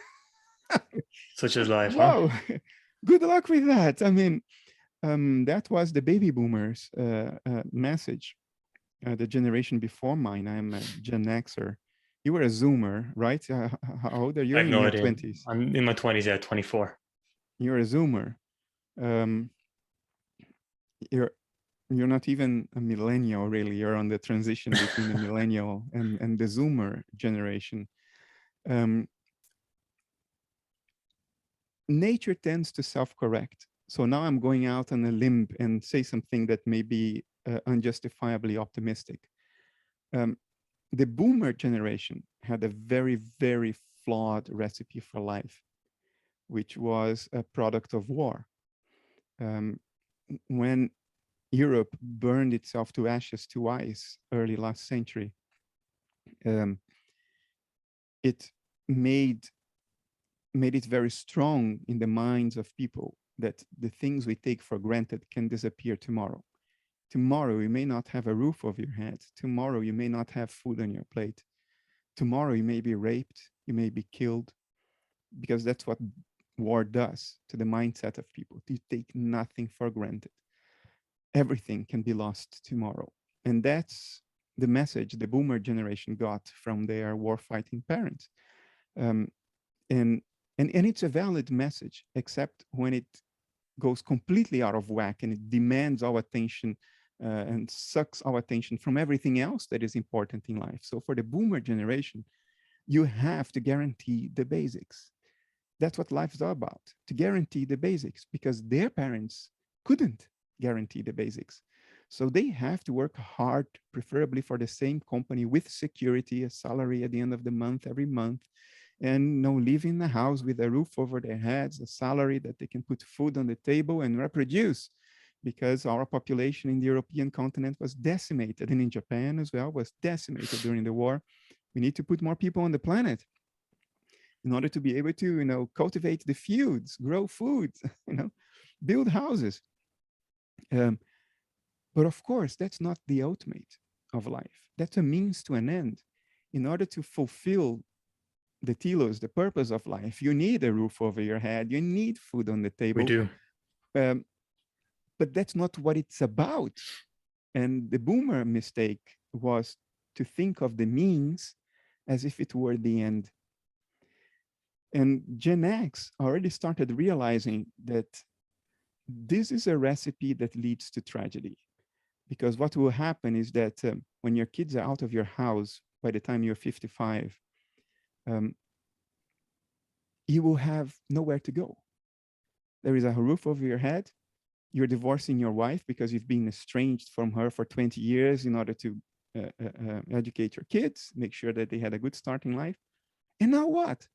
Such as life, huh? Wow, good luck with that. I mean, that was the baby boomers message, the generation before mine. I'm a Gen Xer. You were a Zoomer, right? How old are you? I You're have in no your idea. 20s. I'm in my 20s, yeah, 24. You're a Zoomer. Um, you're you're not even a millennial, really. You're on the transition between the millennial and the Zoomer generation. Um, Nature tends to self-correct. So now I'm going out on a limb and say something that may be unjustifiably optimistic. The boomer generation had a very, very flawed recipe for life, which was a product of war. When Europe burned itself to ashes to ice early last century, it made it very strong in the minds of people that the things we take for granted can disappear tomorrow. Tomorrow, you may not have a roof over your head. Tomorrow, you may not have food on your plate. Tomorrow, you may be raped, you may be killed, because that's what war does to the mindset of people. You take nothing for granted. Everything can be lost tomorrow. And that's the message the boomer generation got from their war-fighting parents. And it's a valid message, except when it goes completely out of whack and it demands our attention and sucks our attention from everything else that is important in life. So for the boomer generation, you have to guarantee the basics. That's what life is all about, to guarantee the basics, because their parents couldn't guarantee the basics. So they have to work hard, preferably for the same company with security, a salary at the end of the month, every month, and live in a house with a roof over their heads, a salary that they can put food on the table and reproduce, because our population in the European continent was decimated, and in Japan as well was decimated during the war. We need to put more people on the planet. in order to be able to, cultivate the fields, grow food, build houses. But of course, that's not the ultimate of life. That's a means to an end. In order to fulfill the telos, the purpose of life, you need a roof over your head, you need food on the We table. do. But that's not what it's about. And the boomer mistake was to think of the means as if it were the end. And Gen X already started realizing that this is a recipe that leads to tragedy. Because what will happen is that when your kids are out of your house by the time you're 55, you will have nowhere to go. There is a roof over your head. You're divorcing your wife because you've been estranged from her for 20 years in order to educate your kids, make sure that they had a good start in life. And now what?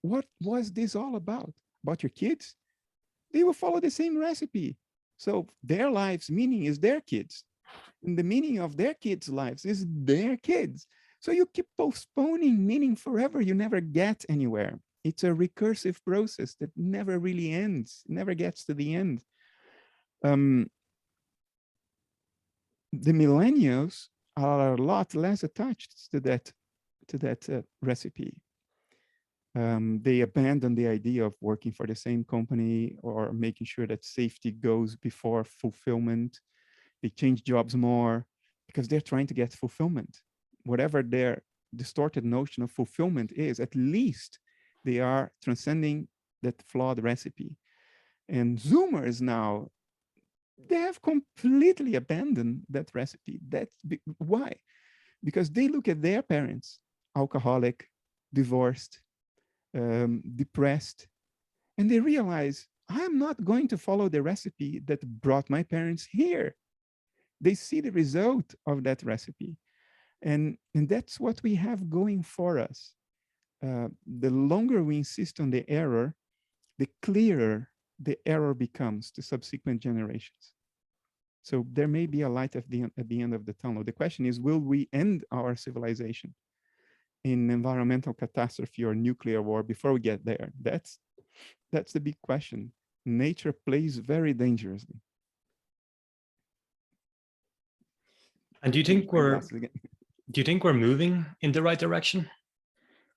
What was this all about? About your kids? They will follow the same recipe. So their lives' meaning is their kids. And the meaning of their kids' lives is their kids. So you keep postponing meaning forever. You never get anywhere. It's a recursive process that never really ends, never gets to the end. The millennials are a lot less attached to that recipe. They abandon the idea of working for the same company or making sure that safety goes before fulfillment. They change jobs more because they're trying to get fulfillment. Whatever their distorted notion of fulfillment is, at least they are transcending that flawed recipe. And Zoomers now, they have completely abandoned that recipe. Why? Because they look at their parents, alcoholic, divorced, depressed, and they realize, I'm not going to follow the recipe that brought my parents here. They see the result of that recipe. And that's what we have going for us. The longer we insist on the error, the clearer the error becomes to subsequent generations. So there may be a light at the end of the tunnel. The question is, will we end our civilization in environmental catastrophe or nuclear war before we get there? That's the big question. Nature plays very dangerously. And do you think we're moving in the right direction,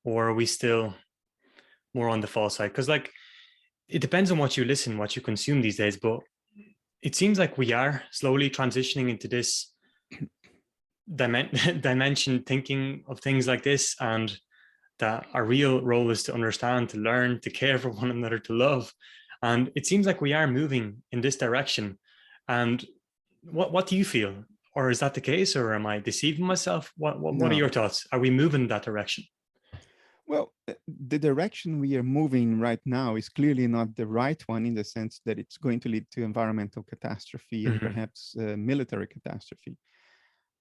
or are we still more on the false side? Because like, it depends on what you listen, what you consume these days, but it seems like we are slowly transitioning into this dimension thinking of things like this, and that our real role is to understand, to learn, to care for one another, to love. And it seems like we are moving in this direction. And what do you feel? Or is that the case? Or am I deceiving myself? What are your thoughts? Are we moving in that direction? Well, the direction we are moving right now is clearly not the right one, in the sense that it's going to lead to environmental catastrophe and perhaps military catastrophe.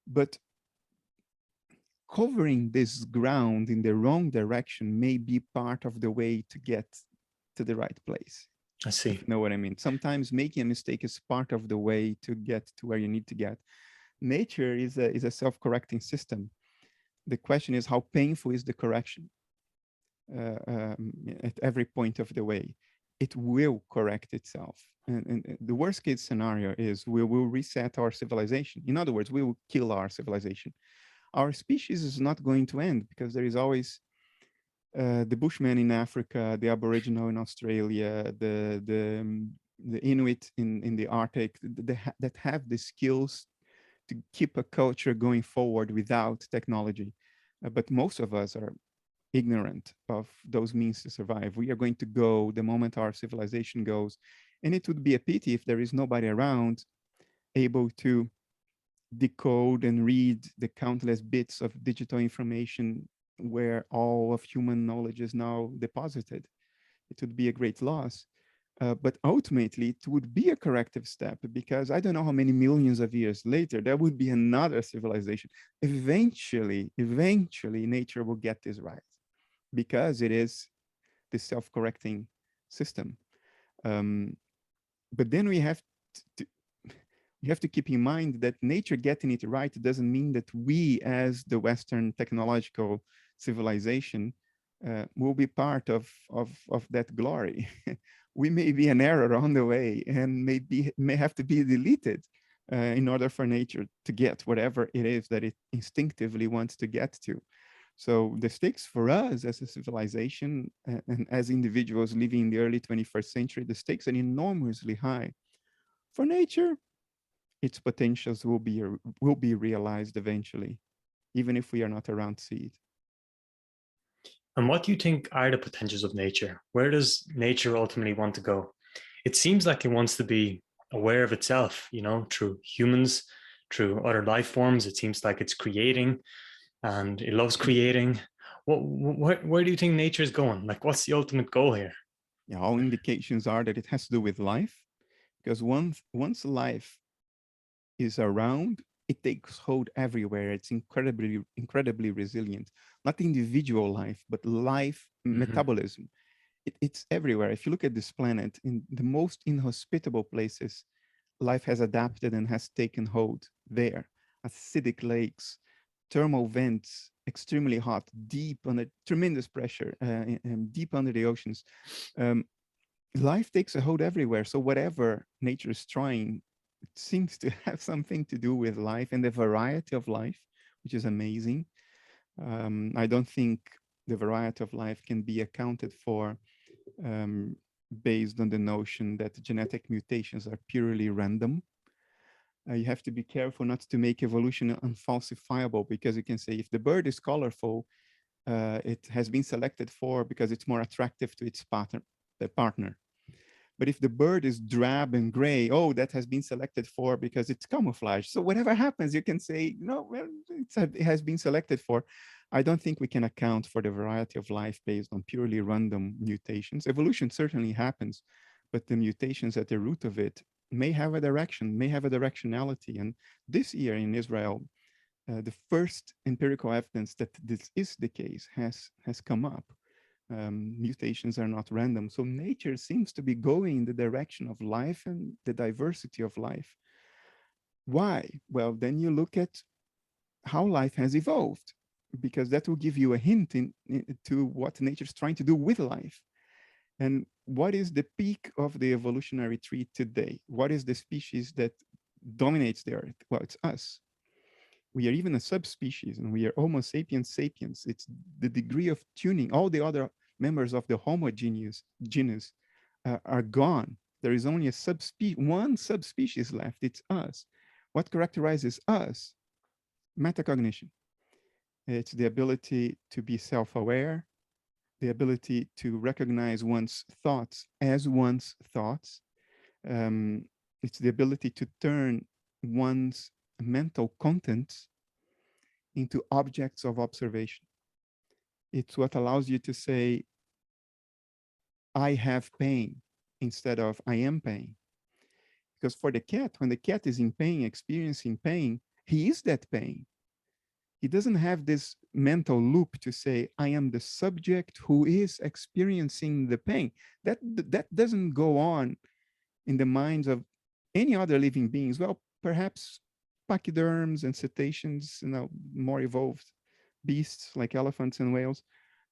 But covering this ground in the wrong direction may be part of the way to get to the right place. I see. If you know what I mean? Sometimes making a mistake is part of the way to get to where you need to get. Nature is a self-correcting system. The question is, how painful is the correction? At every point of the way, it will correct itself. And the worst case scenario is we will reset our civilization. In other words, we will kill our civilization. Our species is not going to end, because there is always the Bushman in Africa, the Aboriginal in Australia, the Inuit in the Arctic, that have the skills to keep a culture going forward without technology. But most of us are ignorant of those means to survive. We are going to go the moment our civilization goes. And it would be a pity if there is nobody around able to decode and read the countless bits of digital information where all of human knowledge is now deposited. It would be a great loss. But ultimately, it would be a corrective step, because I don't know how many millions of years later, there would be another civilization. Eventually, nature will get this right, because it is the self-correcting system. But then we have to keep in mind that nature getting it right doesn't mean that we, as the Western technological civilization, will be part of that glory. We may be an error on the way and may have to be deleted in order for nature to get whatever it is that it instinctively wants to get to. So the stakes for us as a civilization and as individuals living in the early 21st century, the stakes are enormously high. For nature, its potentials will be realized eventually, even if we are not around to see it. And what do you think are the potentials of nature? Where does nature ultimately want to go? It seems like it wants to be aware of itself, through humans, through other life forms. It seems like it's creating and it loves creating. Where do you think nature is going? Like, what's the ultimate goal here? Yeah, all indications are that it has to do with life, because once life is around, it takes hold everywhere. It's incredibly resilient. Not individual life, but life metabolism. It's everywhere. If you look at this planet, in the most inhospitable places, life has adapted and has taken hold there. Acidic lakes, thermal vents, extremely hot, deep under tremendous pressure, and deep under the oceans. Life takes a hold everywhere. So whatever nature is trying, it seems to have something to do with life and the variety of life, which is amazing. I don't think the variety of life can be accounted for based on the notion that genetic mutations are purely random. You have to be careful not to make evolution unfalsifiable, because you can say if the bird is colorful, it has been selected for because it's more attractive to its partner. But if the bird is drab and gray, oh, that has been selected for because it's camouflage. So whatever happens, you can say, no, well, it has been selected for. I don't think we can account for the variety of life based on purely random mutations. Evolution certainly happens, but the mutations at the root of it may have a direction, may have a directionality. And this year in Israel, the first empirical evidence that this is the case has come up. Mutations are not random. So nature seems to be going in the direction of life and the diversity of life. Why? Well, then you look at how life has evolved, because that will give you a hint to what nature is trying to do with life. And what is the peak of the evolutionary tree today? What is the species that dominates the earth? Well, it's us. We are even a subspecies, and we are Homo sapiens sapiens. It's the degree of tuning. All the other members of the Homo genus are gone. There is only one subspecies left. It's us. What characterizes us? Metacognition. It's the ability to be self-aware, the ability to recognize one's thoughts as one's thoughts. It's the ability to turn one's mental contents into objects of observation. It's what allows you to say, I have pain instead of I am pain. Because for the cat, when the cat is in pain, experiencing pain, he is that pain. He doesn't have this mental loop to say, I am the subject who is experiencing the pain. That doesn't go on in the minds of any other living beings. Well, perhaps pachyderms and cetaceans, more evolved beasts like elephants and whales.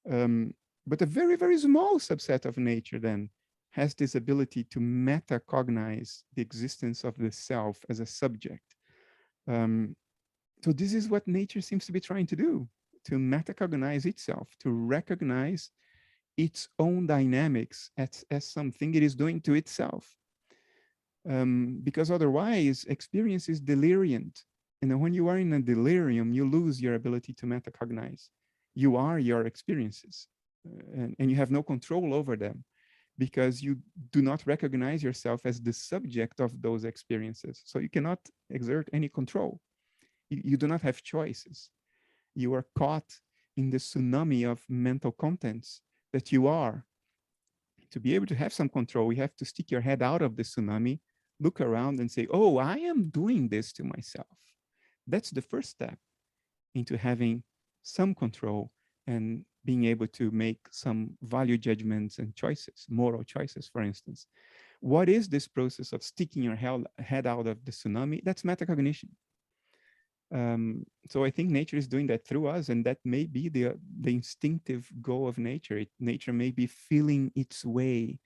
But a very, very small subset of nature then has this ability to metacognize the existence of the self as a subject. So this is what nature seems to be trying to do, to metacognize itself, to recognize its own dynamics as something it is doing to itself. Because otherwise, experience is deliriant. And when you are in a delirium, you lose your ability to metacognize. You are your experiences, and you have no control over them, because you do not recognize yourself as the subject of those experiences. So you cannot exert any control. You do not have choices. You are caught in the tsunami of mental contents that you are. To be able to have some control, you have to stick your head out of the tsunami, look around and say, oh, I am doing this to myself. That's the first step into having some control and being able to make some value judgments and choices, moral choices, for instance. What is this process of sticking your head out of the tsunami? That's metacognition. So I think nature is doing that through us, and that may be the instinctive goal of nature. Nature may be feeling its way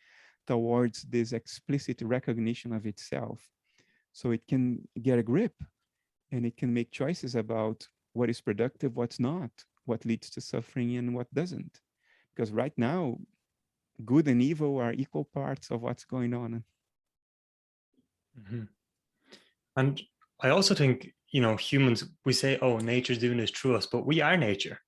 towards this explicit recognition of itself, so it can get a grip and it can make choices about what is productive, what's not, what leads to suffering and what doesn't. Because right now, good and evil are equal parts of what's going on. Mm-hmm. And I also think, humans, we say, oh, nature's doing this through us, but we are nature.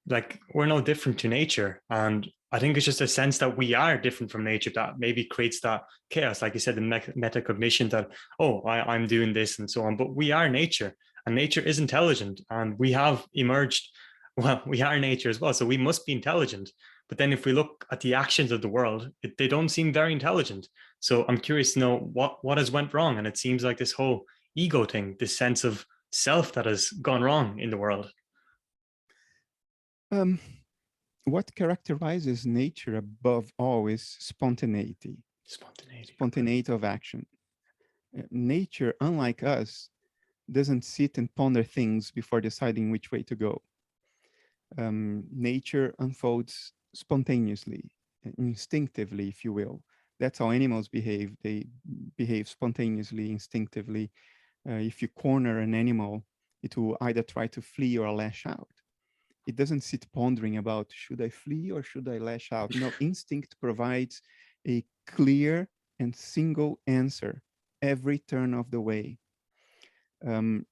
Like, we're no different to nature. And I think it's just a sense that we are different from nature that maybe creates that chaos, like you said, the metacognition that, oh, I'm doing this and so on. But we are nature, and nature is intelligent, and we have emerged. Well, we are nature as well, so we must be intelligent. But then if we look at the actions of the world, they don't seem very intelligent. So I'm curious to know what has went wrong. And it seems like this whole ego thing, this sense of self that has gone wrong in the world. Um, what characterizes nature above all is spontaneity, Spontaneity. Okay. spontaneity of action. Nature, unlike us, doesn't sit and ponder things before deciding which way to go. Nature unfolds spontaneously, instinctively, if you will. That's how animals behave. They behave spontaneously, instinctively. If you corner an animal, it will either try to flee or lash out. It doesn't sit pondering about, should I flee or should I lash out? No, instinct provides a clear and single answer every turn of the way. Um,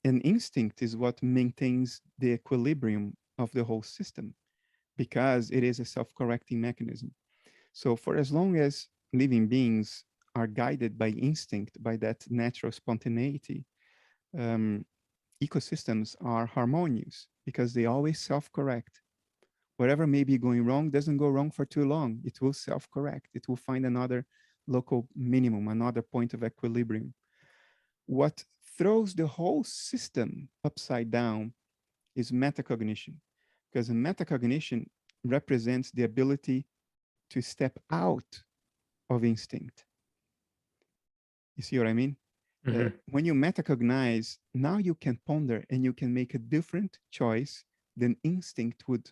and instinct is what maintains the equilibrium of the whole system because it is a self-correcting mechanism. So for as long as living beings are guided by instinct, by that natural spontaneity, um, ecosystems are harmonious because they always self-correct. Whatever may be going wrong doesn't go wrong for too long. It will self-correct. It will find another local minimum, another point of equilibrium. What throws the whole system upside down is metacognition, because metacognition represents the ability to step out of instinct. You see what I mean? Mm-hmm. When you metacognize, now you can ponder and you can make a different choice than instinct would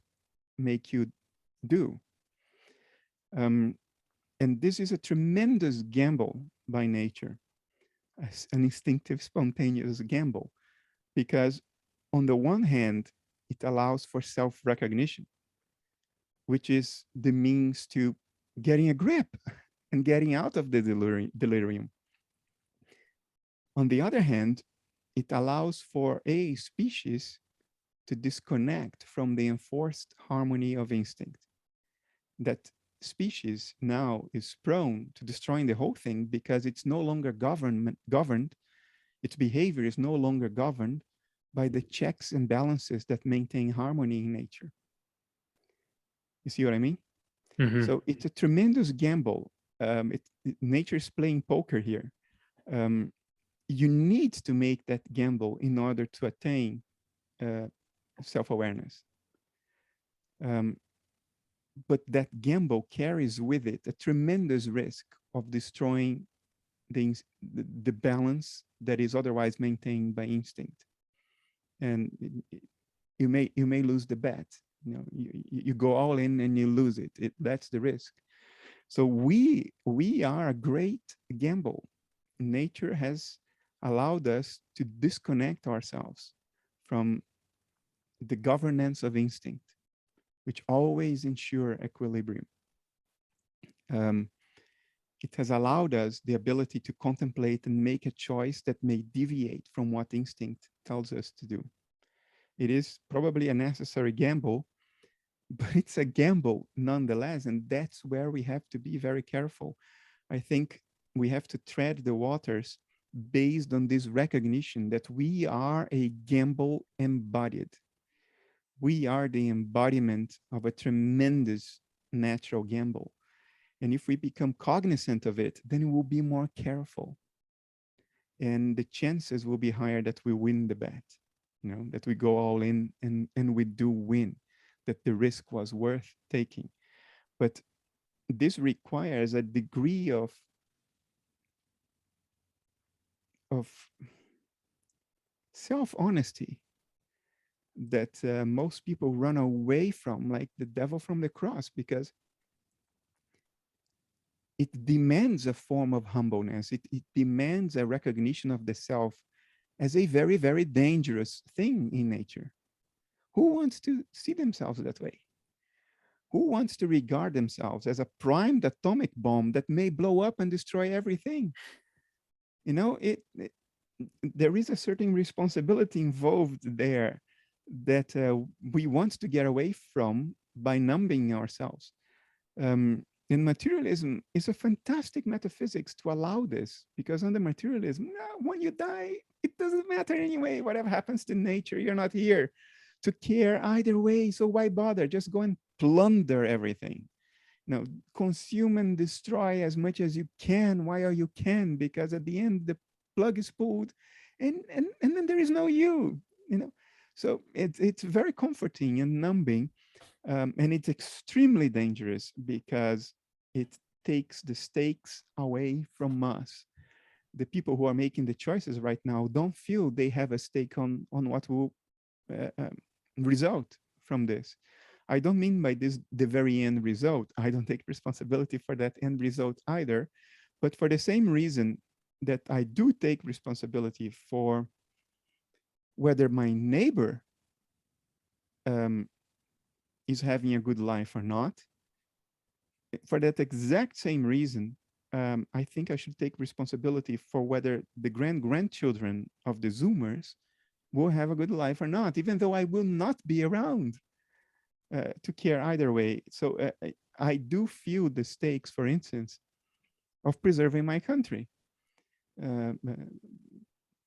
make you do. Um, and this is a tremendous gamble by nature, an instinctive, spontaneous gamble, because on the one hand, it allows for self-recognition, which is the means to getting a grip and getting out of the delirium. On the other hand, it allows for a species to disconnect from the enforced harmony of instinct. That species now is prone to destroying the whole thing because it's no longer governed, its behavior is no longer governed by the checks and balances that maintain harmony in nature. You see what I mean? Mm-hmm. So it's a tremendous gamble. Nature is playing poker here. Um, you need to make that gamble in order to attain self-awareness. But that gamble carries with it a tremendous risk of destroying the balance that is otherwise maintained by instinct. And you may lose the bet. You go all in and you lose it. That's the risk. So we are a great gamble. Nature has allowed us to disconnect ourselves from the governance of instinct, which always ensure equilibrium. It has allowed us the ability to contemplate and make a choice that may deviate from what instinct tells us to do. It is probably a necessary gamble, but it's a gamble nonetheless. And that's where we have to be very careful. I think we have to tread the waters based on this recognition that we are a gamble embodied. We are the embodiment of a tremendous natural gamble. And if we become cognizant of it, then we'll be more careful. And the chances will be higher that we win the bet, that we go all in and we do win, that the risk was worth taking. But this requires a degree of self-honesty that most people run away from, like the devil from the cross, because it demands a form of humbleness. It demands a recognition of the self as a very, very dangerous thing in nature. Who wants to see themselves that way? Who wants to regard themselves as a primed atomic bomb that may blow up and destroy everything? You know, there is a certain responsibility involved there that we want to get away from by numbing ourselves. And materialism is a fantastic metaphysics to allow this, because under materialism, when you die, it doesn't matter anyway. Whatever happens to nature, you're not here to care either way. So why bother? Just go and plunder everything. Now, consume and destroy as much as you can while you can, because at the end, the plug is pulled and then there is no you, you know. So it's very comforting and numbing. And it's extremely dangerous because it takes the stakes away from us. The people who are making the choices right now don't feel they have a stake on what will result from this. I don't mean by this the very end result. I don't take responsibility for that end result either. But for the same reason that I do take responsibility for whether my neighbor is having a good life or not, for that exact same reason, I think I should take responsibility for whether the grandchildren of the Zoomers will have a good life or not, even though I will not be around to care either way. So I do feel the stakes, for instance, of preserving my country.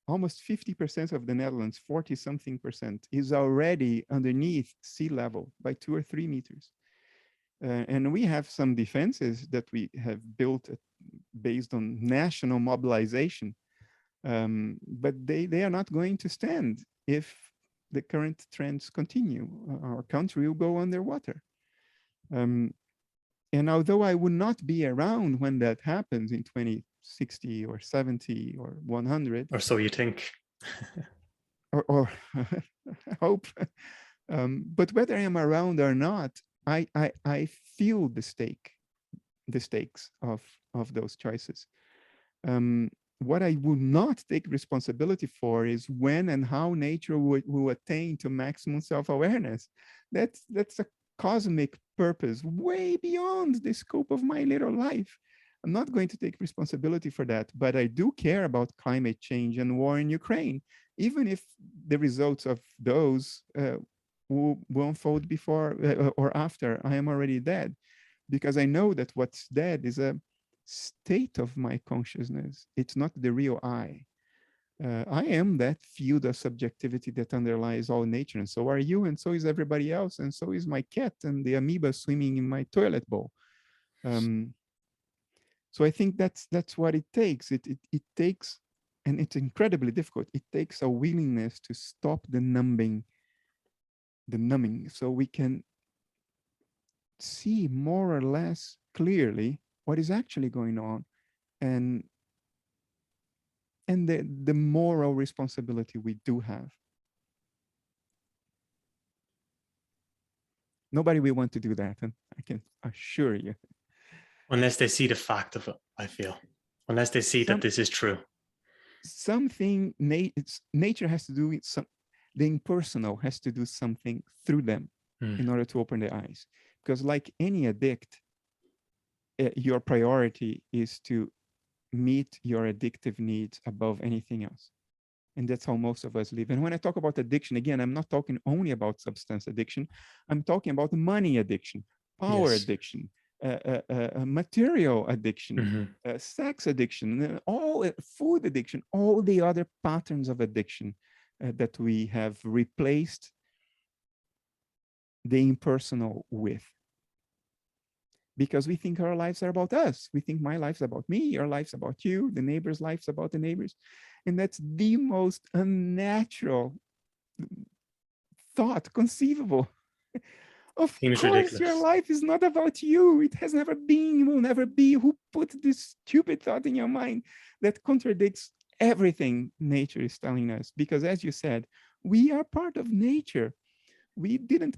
Almost 50% of the Netherlands, 40-something%, is already underneath sea level by 2 or 3 meters. And we have some defenses that we have built based on national mobilization, but they are not going to stand if the current trends continue. Our country will go underwater. And although I would not be around when that happens in 2060 or 70 or 100, or so you think, or I hope, but whether I am around or not, I feel the stakes of those choices. What I will not take responsibility for is when and how nature will attain to maximum self-awareness. That's a cosmic purpose way beyond the scope of my little life. I'm not going to take responsibility for that, but I do care about climate change and war in Ukraine, even if the results of those will unfold before or after I am already dead, because I know that what's dead is a state of my consciousness. It's not the real I. I am that field of subjectivity that underlies all nature, and so are you, and so is everybody else, and so is my cat and the amoeba swimming in my toilet bowl. So I think that's what it takes. It takes, and it's incredibly difficult. It takes a willingness to stop the numbing, so we can see more or less clearly what is actually going on, and the moral responsibility we do have. Nobody will want to do that, and I can assure you. Unless they see the fact of it, I feel. Unless they see that this is true. Something nature has to do with the impersonal has to do something through them in order to open their eyes. Because like any addict, your priority is to meet your addictive needs above anything else. And that's how most of us live. And when I talk about addiction, again, I'm not talking only about substance addiction. I'm talking about money addiction, power addiction, material addiction, sex addiction, all food addiction, all the other patterns of addiction that we have replaced the impersonal with. Because we think our lives are about us. We think my life's about me, your life's about you, the neighbor's life's about the neighbors. And that's the most unnatural thought conceivable. Of course, ridiculous. Your life is not about you. It has never been, will never be. Who put this stupid thought in your mind that contradicts everything nature is telling us, because as you said, we are part of nature. We didn't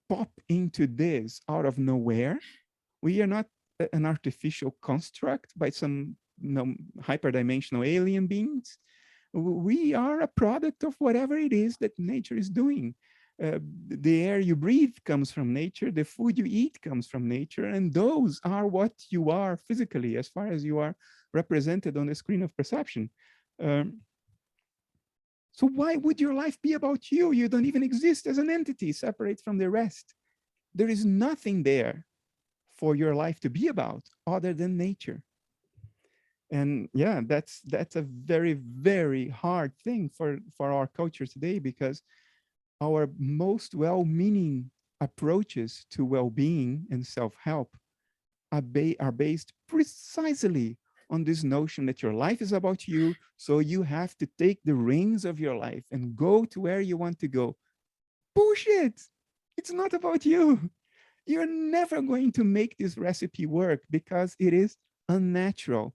pop into this out of nowhere. We are not an artificial construct by some hyperdimensional alien beings. We are a product of whatever it is that nature is doing. The air you breathe comes from nature, the food you eat comes from nature, and those are what you are physically as far as you are represented on the screen of perception. Um, so why would your life be about you? You don't even exist as an entity separate from the rest. There is nothing there for your life to be about other than nature. And yeah, that's a very, very hard thing for our culture today, because our most well-meaning approaches to well-being and self-help are based precisely on this notion that your life is about you, so you have to take the reins of your life and go to where you want to go. Bullshit! It's not about you. You're never going to make this recipe work because it is unnatural.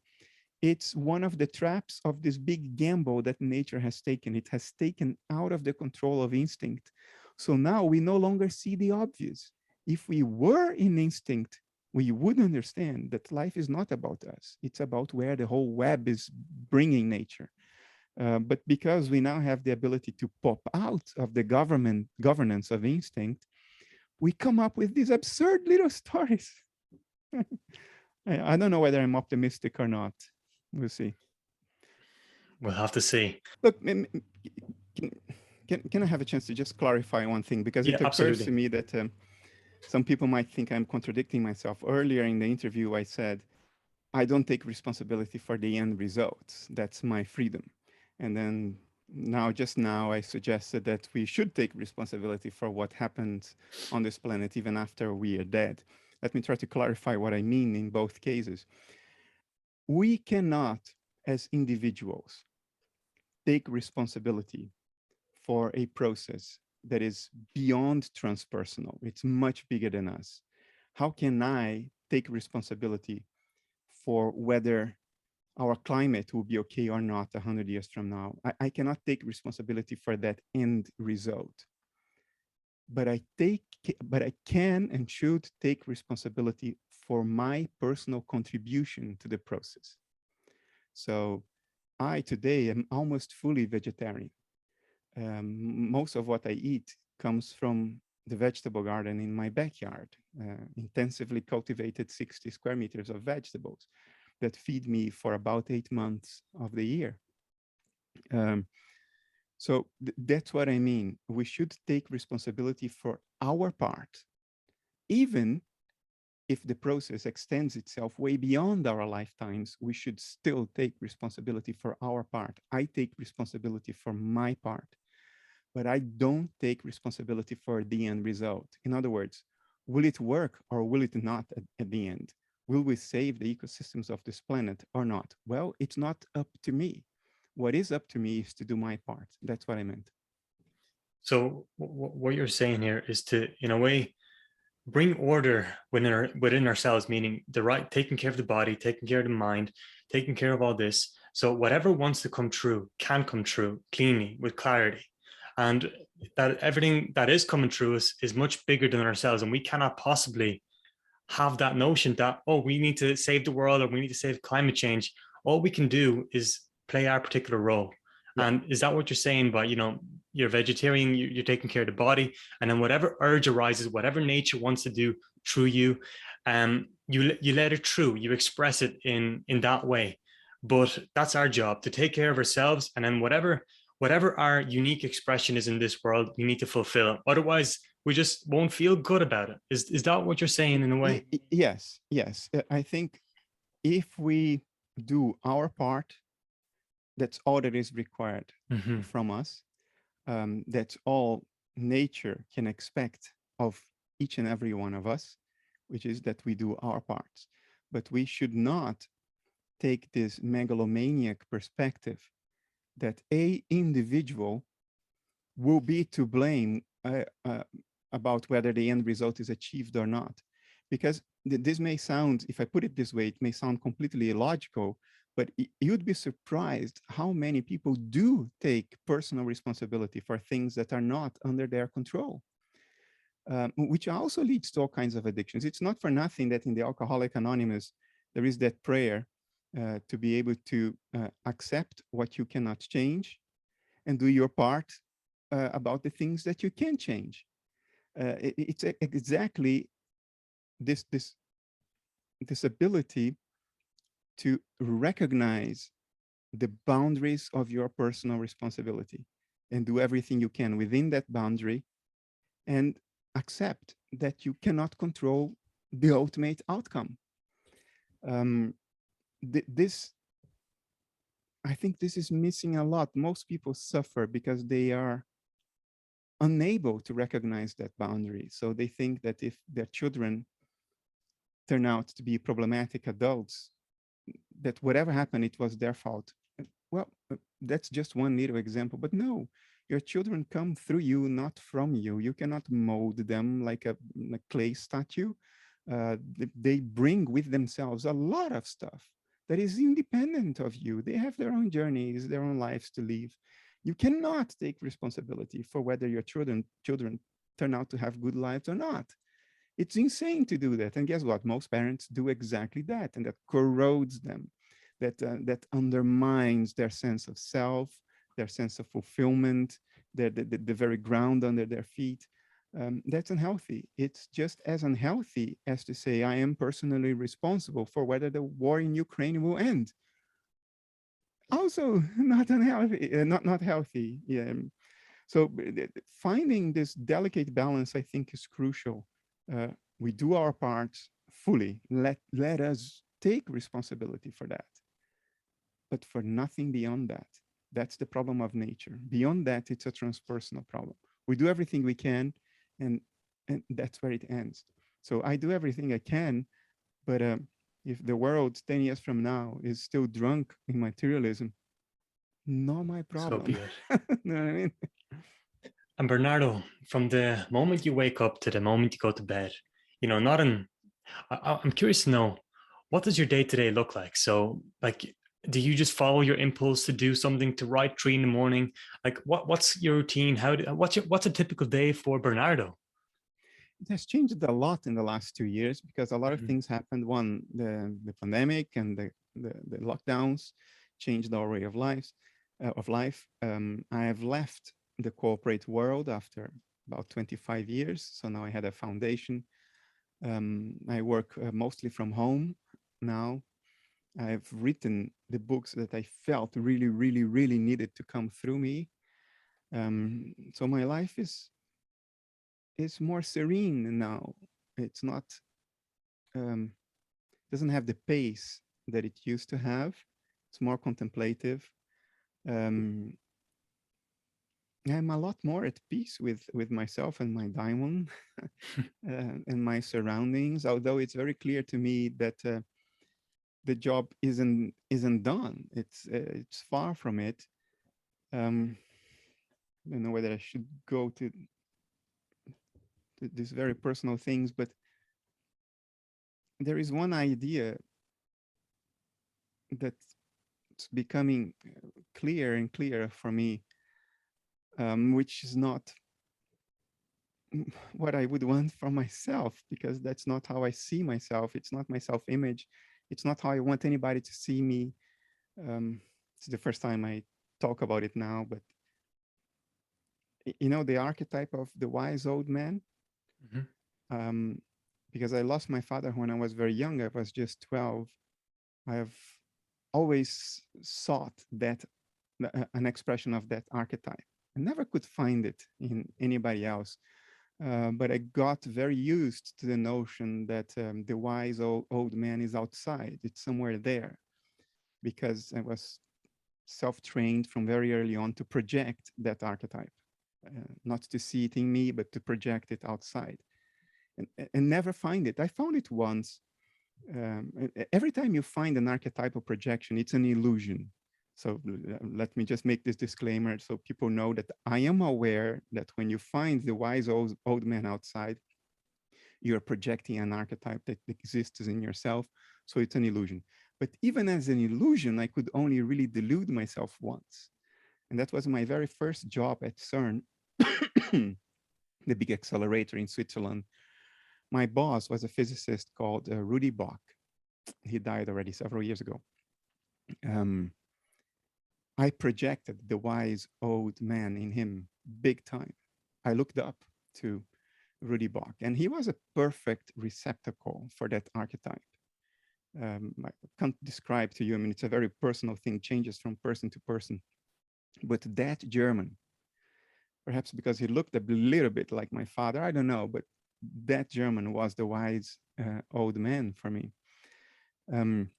It's one of the traps of this big gamble that nature has taken. It has taken out of the control of instinct. So now we no longer see the obvious. If we were in instinct, we would understand that life is not about us. It's about where the whole web is bringing nature. But because we now have the ability to pop out of the governance of instinct, we come up with these absurd little stories. I don't know whether I'm optimistic or not. We'll see. We'll have to see. Look, can I have a chance to just clarify one thing? Because Yeah, it occurs absolutely. to me that some people might think I'm contradicting myself. Earlier in the interview, I said, I don't take responsibility for the end results. That's my freedom. And then just now, I suggested that we should take responsibility for what happens on this planet, even after we are dead. Let me try to clarify what I mean in both cases. We cannot, as individuals, take responsibility for a process that is beyond transpersonal. It's much bigger than us. How can I take responsibility for whether our climate will be okay or not 100 years from now? I cannot take responsibility for that end result. But I can and should take responsibility for my personal contribution to the process. So I today am almost fully vegetarian. Most of what I eat comes from the vegetable garden in my backyard, intensively cultivated 60 square meters of vegetables that feed me for about 8 months of the year. So that's what I mean. We should take responsibility for our part, even if the process extends itself way beyond our lifetimes. We should still take responsibility for our part. I take responsibility for my part, but I don't take responsibility for the end result. In other words, will it work or will it not at the end? Will we save the ecosystems of this planet or not? Well, it's not up to me. What is up to me is to do my part. That's what I meant. So what you're saying here is to, in a way, bring order within ourselves, meaning taking care of the body, taking care of the mind, taking care of all this. So whatever wants to come true can come true cleanly, with clarity. And that everything that is coming true is much bigger than ourselves. And we cannot possibly have that notion that, oh, we need to save the world or we need to save climate change. All we can do is play our particular role. Yeah. And is that what you're saying by, you're vegetarian, you're taking care of the body, and then whatever urge arises, whatever nature wants to do through you, you let it through, you express it in that way. But that's our job, to take care of ourselves, and then whatever our unique expression is in this world, we need to fulfill. Otherwise, we just won't feel good about it. Is that what you're saying in a way? Yes. I think if we do our part, that's all that is required from us. That's all nature can expect of each and every one of us, which is that we do our parts. But we should not take this megalomaniac perspective that a individual will be to blame about whether the end result is achieved or not. Because this may sound, if I put it this way, it may sound completely illogical, But you'd be surprised how many people do take personal responsibility for things that are not under their control, which also leads to all kinds of addictions. It's not for nothing that in the Alcoholic Anonymous, there is that prayer to be able to accept what you cannot change and do your part about the things that you can change. It's exactly this ability to recognize the boundaries of your personal responsibility and do everything you can within that boundary, and accept that you cannot control the ultimate outcome. This, I think this is missing a lot. Most people suffer because they are unable to recognize that boundary. So they think that if their children turn out to be problematic adults, that whatever happened, it was their fault. Well, that's just one little example, but no, your children come through you, not from you. You cannot mold them like a clay statue. They bring with themselves a lot of stuff that is independent of you. They have their own journeys, their own lives to live. You cannot take responsibility for whether your children turn out to have good lives or not. It's insane to do that. And guess what? Most parents do exactly that, and that corrodes them, that undermines their sense of self, their sense of fulfillment, the very ground under their feet. That's unhealthy. It's just as unhealthy as to say, I am personally responsible for whether the war in Ukraine will end. Also not unhealthy, not healthy. Yeah. So finding this delicate balance, I think, is crucial. We do our part fully. Let us take responsibility for that, but for nothing beyond that. That's the problem of nature. Beyond that, it's a transpersonal problem. We do everything we can, and that's where it ends. So I do everything I can, but if the world 10 years from now is still drunk in materialism, not my So be problem. it. You know what I mean? And Bernardo, from the moment you wake up to the moment you go to bed, not in, I'm curious to know, what does your day to day look like? So, like, do you just follow your impulse to do something, to write 3 in the morning? Like, what's your routine? What's a typical day for Bernardo? It has changed a lot in the last 2 years because a lot of Mhm. things happened. One, the pandemic and the lockdowns changed our way of life. I have left the corporate world after about 25 years. So now I had a foundation. I work mostly from home now. I've written the books that I felt really, really, really needed to come through me. So my life is more serene now. It's not doesn't have the pace that it used to have. It's more contemplative. Um, I'm a lot more at peace with myself and my Daemon and my surroundings. Although it's very clear to me that the job isn't done. It's far from it. I don't know whether I should go to these very personal things, but there is one idea that's becoming clearer and clearer for me, which is not what I would want for myself, because that's not how I see myself. It's not my self-image. It's not how I want anybody to see me. It's the first time I talk about it now, but the archetype of the wise old man, Mhm. because I lost my father when I was very young. I was just 12. I have always sought that an expression of that archetype. I never could find it in anybody else. But I got very used to the notion that the wise old man is outside. It's somewhere there, because I was self-trained from very early on to project that archetype, not to see it in me, but to project it outside, and never find it. I found it once. Every time you find an archetypal projection, it's an illusion. So let me just make this disclaimer so people know that I am aware that when you find the wise old man outside, you're projecting an archetype that exists in yourself. So it's an illusion. But even as an illusion, I could only really delude myself once. And that was my very first job at CERN, the big accelerator in Switzerland. My boss was a physicist called Rudy Bach. He died already several years ago. I projected the wise old man in him big time. I looked up to Rudy Bach, and he was a perfect receptacle for that archetype. I can't describe to you, I mean, it's a very personal thing, changes from person to person. But that German, perhaps because he looked a little bit like my father, I don't know, but that German was the wise old man for me. And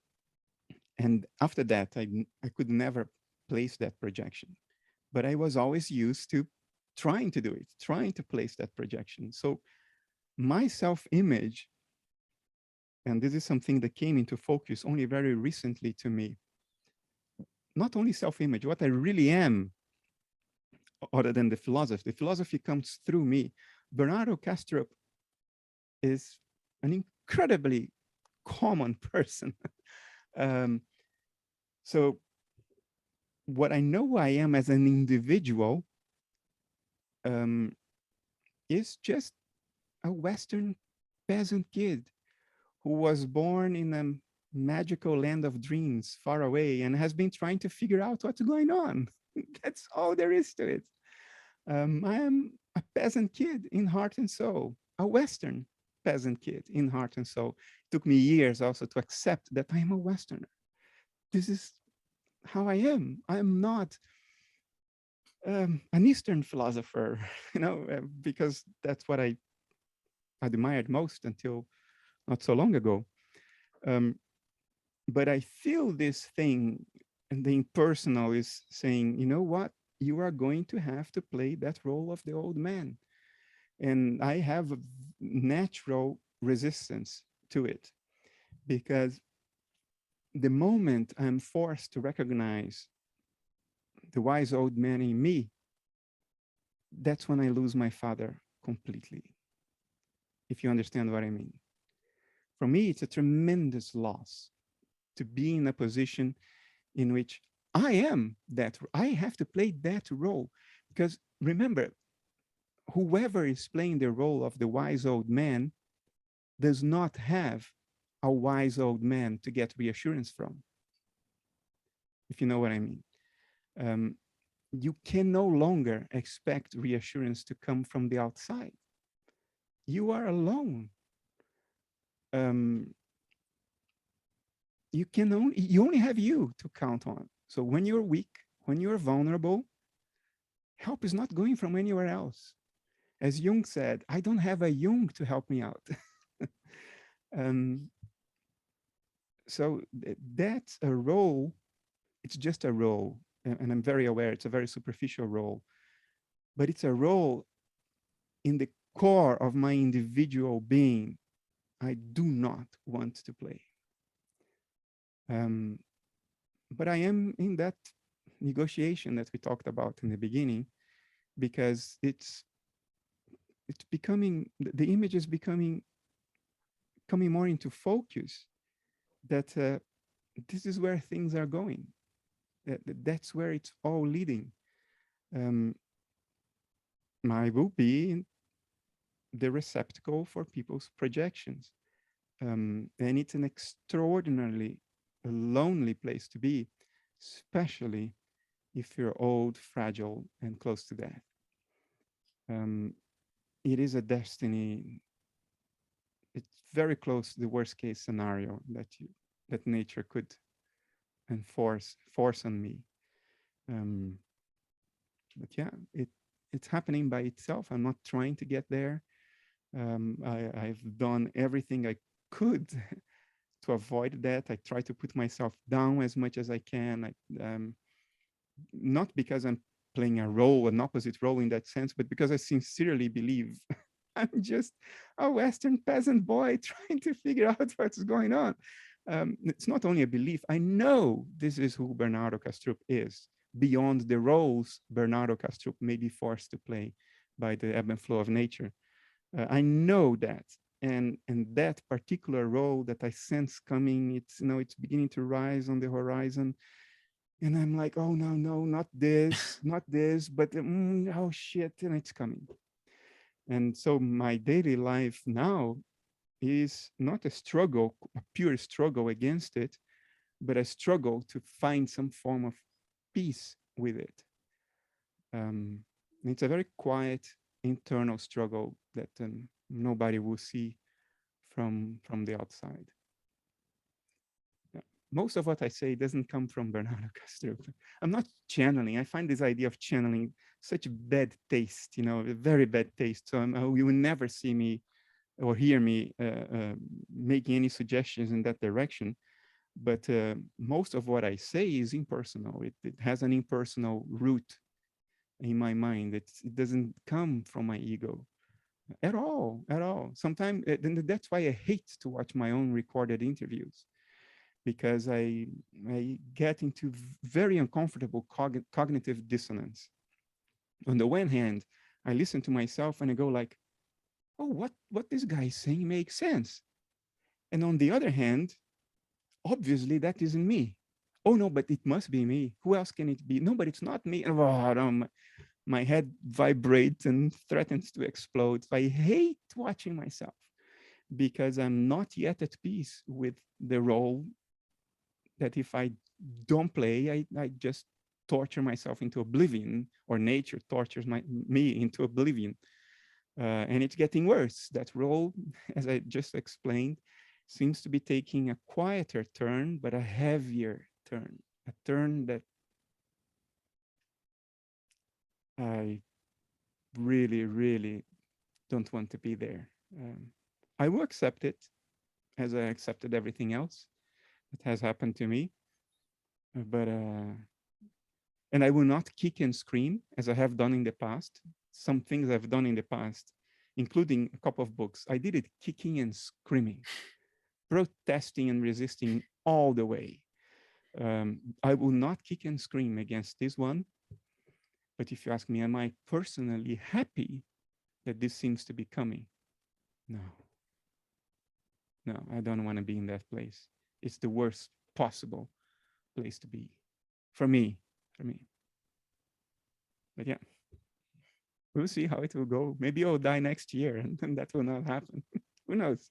after that, I could never place that projection, but I was always used to trying to do it, trying to place that projection. So my self-image, and this is something that came into focus only very recently to me, not only self-image, what I really am, other than the philosophy comes through me. Bernardo Kastrup is an incredibly common person. So what I know I am as an individual is just a Western peasant kid who was born in a magical land of dreams far away and has been trying to figure out what's going on. That's all there is to it. I am a peasant kid in heart and soul, a Western peasant kid in heart and soul. It took me years also to accept that I am a Westerner. This is how I am. I am not an Eastern philosopher, because that's what I admired most until not so long ago. But I feel this thing, and the impersonal is saying, you know what? You are going to have to play that role of the old man. And I have a natural resistance to it, because the moment I'm forced to recognize the wise old man in me, that's when I lose my father completely, if you understand what I mean. For me, it's a tremendous loss to be in a position in which I am that, I have to play that role. Because remember, whoever is playing the role of the wise old man does not have a wise old man to get reassurance from, if you know what I mean. You can no longer expect reassurance to come from the outside. You are alone. You only have you to count on. So when you're weak, when you're vulnerable, help is not going from anywhere else. As Jung said, I don't have a Jung to help me out. So that's a role. It's just a role. And I'm very aware it's a very superficial role, but it's a role in the core of my individual being I do not want to play. But I am in that negotiation that we talked about in the beginning, because it's becoming, the image is coming more into focus, that this is where things are going. That's where it's all leading. I will be the receptacle for people's projections. And it's an extraordinarily lonely place to be, especially if you're old, fragile, and close to death. It is a destiny. It's very close to the worst case scenario that nature could force on me. But yeah, it's happening by itself. I'm not trying to get there. I've done everything I could to avoid that. I try to put myself down as much as I can. Not because I'm playing a role, an opposite role in that sense, but because I sincerely believe I'm just a Western peasant boy trying to figure out what's going on. It's not only a belief. I know this is who Bernardo Kastrup is, beyond the roles Bernardo Kastrup may be forced to play by the ebb and flow of nature. I know that. and that particular role that I sense coming, it's beginning to rise on the horizon, and I'm like, oh no, no, not this, not this, but oh shit, and it's coming. And so my daily life now is not a struggle, a pure struggle against it, but a struggle to find some form of peace with it. It's a very quiet internal struggle that nobody will see from the outside. Yeah. Most of what I say doesn't come from Bernardo Kastrup. I'm not channeling. I find this idea of channeling such bad taste, a very bad taste. So you will never see me or hear me making any suggestions in that direction. But most of what I say is impersonal. It has an impersonal root in my mind. It doesn't come from my ego at all, at all. Sometimes, that's why I hate to watch my own recorded interviews, because I get into very uncomfortable cognitive dissonance. On the one hand, I listen to myself and I go like, oh, what this guy is saying makes sense. And on the other hand, obviously that isn't me. Oh no, but it must be me. Who else can it be? No, but it's not me. Oh, my head vibrates and threatens to explode. So I hate watching myself because I'm not yet at peace with the role that if I don't play, I just torture myself into oblivion, or nature tortures me into oblivion. And it's getting worse. That role, as I just explained, seems to be taking a quieter turn, but a heavier turn, a turn that I really, really don't want to be there. I will accept it as I accepted everything else that has happened to me, but and I will not kick and scream as I have done in the past. Some things I've done in the past, including a couple of books, I did it kicking and screaming, protesting and resisting all the way. I will not kick and scream against this one. But if you ask me, am I personally happy that this seems to be coming? No. No, I don't want to be in that place. It's the worst possible place to be for me. But yeah, we'll see how it will go. Maybe I'll die next year and that will not happen. Who knows?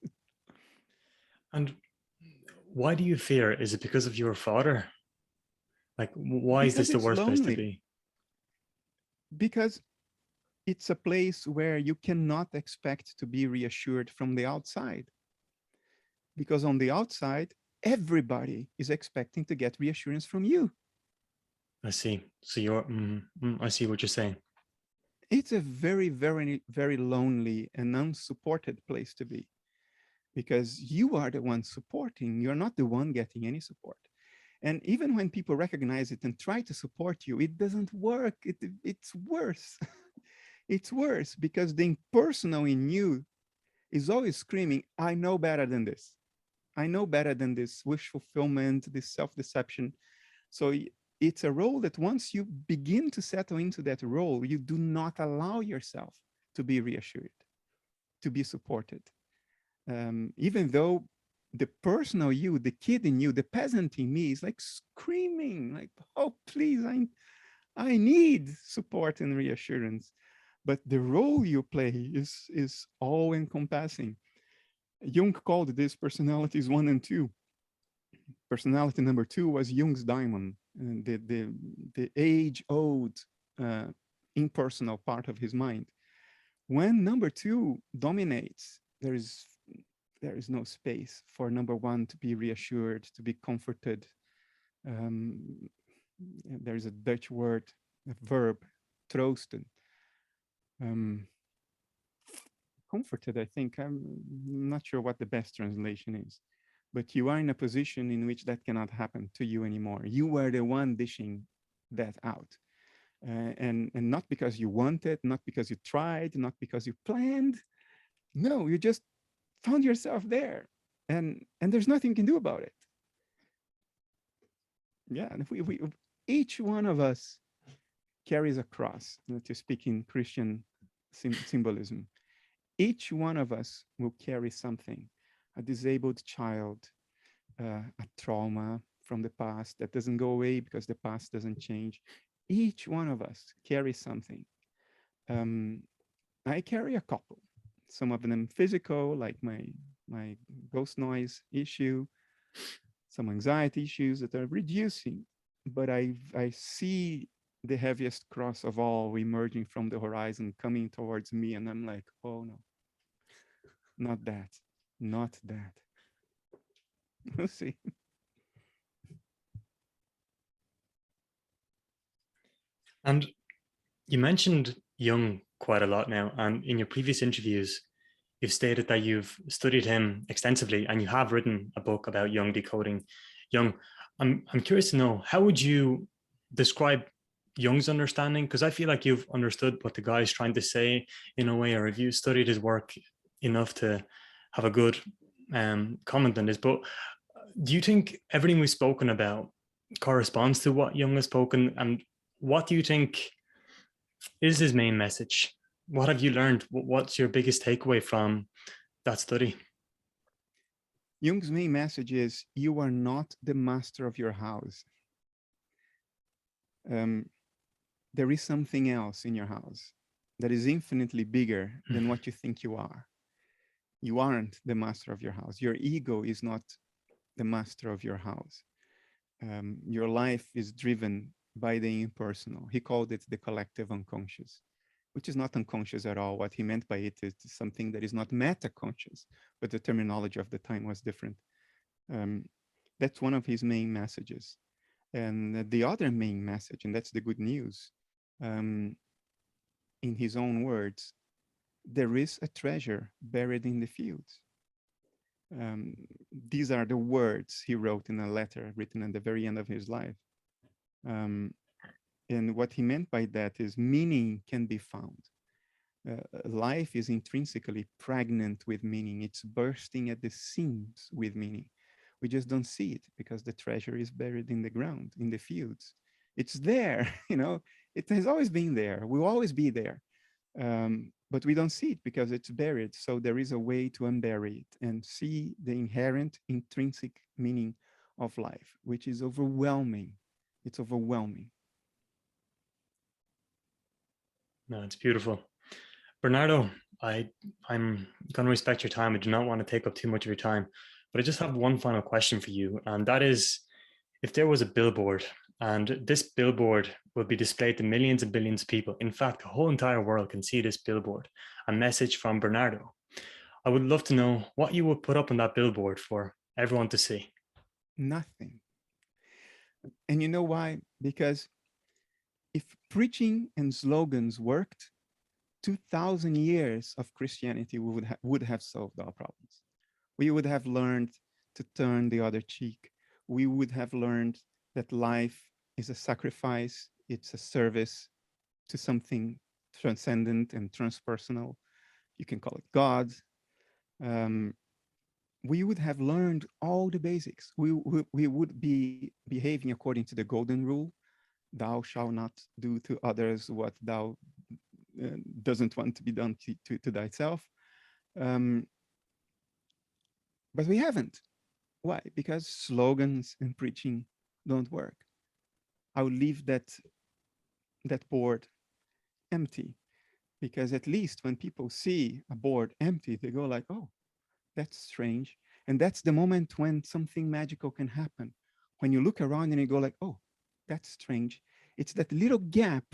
And why do you fear? Is it because of your father? Like, why is Because this the it's worst place to lonely. be? Because it's a place where you cannot expect to be reassured from the outside. Because on the outside, everybody is expecting to get reassurance from you. I see. So you're, I see what you're saying. It's a very, very, very lonely and unsupported place to be, because you are the one supporting. You're not the one getting any support. And even when people recognize it and try to support you, it doesn't work. It's worse. It's worse because the impersonal in you is always screaming, I know better than this. I know better than this wish fulfillment, this self-deception. So it's a role that once you begin to settle into that role, you do not allow yourself to be reassured, to be supported. Even though the personal you, the kid in you, the peasant in me is like screaming, like, oh, please, I need support and reassurance. But the role you play is all encompassing. Jung called this personalities 1 and 2. Personality number 2 was Jung's Daemon, the age-old impersonal part of his mind. When number 2 dominates, there is no space for number 1 to be reassured, to be comforted. There is a Dutch word, a verb, troosten. Comforted, I think. I'm not sure what the best translation is, but you are in a position in which that cannot happen to you anymore. You are the one dishing that out. And not because you wanted, not because you tried, not because you planned. No, you just found yourself there, and there's nothing you can do about it. Yeah, and if we each one of us carries a cross, to speak in Christian symbolism. Each one of us will carry something, a disabled child, a trauma from the past that doesn't go away because the past doesn't change. Each one of us carries something. I carry a couple, some of them physical, like my ghost noise issue, some anxiety issues that are reducing, but I see the heaviest cross of all emerging from the horizon coming towards me, and I'm like, oh no, not that, not that. We'll see. And you mentioned Jung quite a lot now, and in your previous interviews, you've stated that you've studied him extensively and you have written a book about Jung, decoding Jung. I'm curious to know, how would you describe Jung's understanding? Because I feel like you've understood what the guy is trying to say in a way, or have you studied his work enough to have a good comment on this? But do you think everything we've spoken about corresponds to what Jung has spoken? And what do you think is his main message? What have you learned? What's your biggest takeaway from that study? Jung's main message is you are not the master of your house. There is something else in your house that is infinitely bigger than what you think you are. You aren't the master of your house. Your ego is not the master of your house. Your life is driven by the impersonal. He called it the collective unconscious, which is not unconscious at all. What he meant by it is something that is not metaconscious, but the terminology of the time was different. That's one of his main messages. And the other main message, and that's the good news, in his own words, there is a treasure buried in the fields. These are the words he wrote in a letter written at the very end of his life. And what he meant by that is meaning can be found. Life is intrinsically pregnant with meaning. It's bursting at the seams with meaning. We just don't see it because the treasure is buried in the ground, in the fields. It's there, it has always been there. Will always be there. But we don't see it because it's buried. So there is a way to unbury it and see the inherent intrinsic meaning of life, which is overwhelming. It's overwhelming. No, it's beautiful. Bernardo, I'm going to respect your time. I do not want to take up too much of your time, but I just have one final question for you. And that is, if there was a billboard and this billboard will be displayed to millions and billions of people, in fact, the whole entire world can see this billboard, a message from Bernardo, I would love to know what you would put up on that billboard for everyone to see. Nothing. And you know why? Because if preaching and slogans worked, 2,000 years of Christianity would have solved our problems. We would have learned to turn the other cheek. We would have learned that life is a sacrifice, it's a service to something transcendent and transpersonal. You can call it God. We would have learned all the basics. We would be behaving according to the golden rule. Thou shalt not do to others what thou doesn't want to be done to thyself. But we haven't. Why? Because slogans and preaching don't work. I will leave that board empty, because at least when people see a board empty, they go like, oh, that's strange. And that's the moment when something magical can happen. When you look around and you go like, oh, that's strange. It's that little gap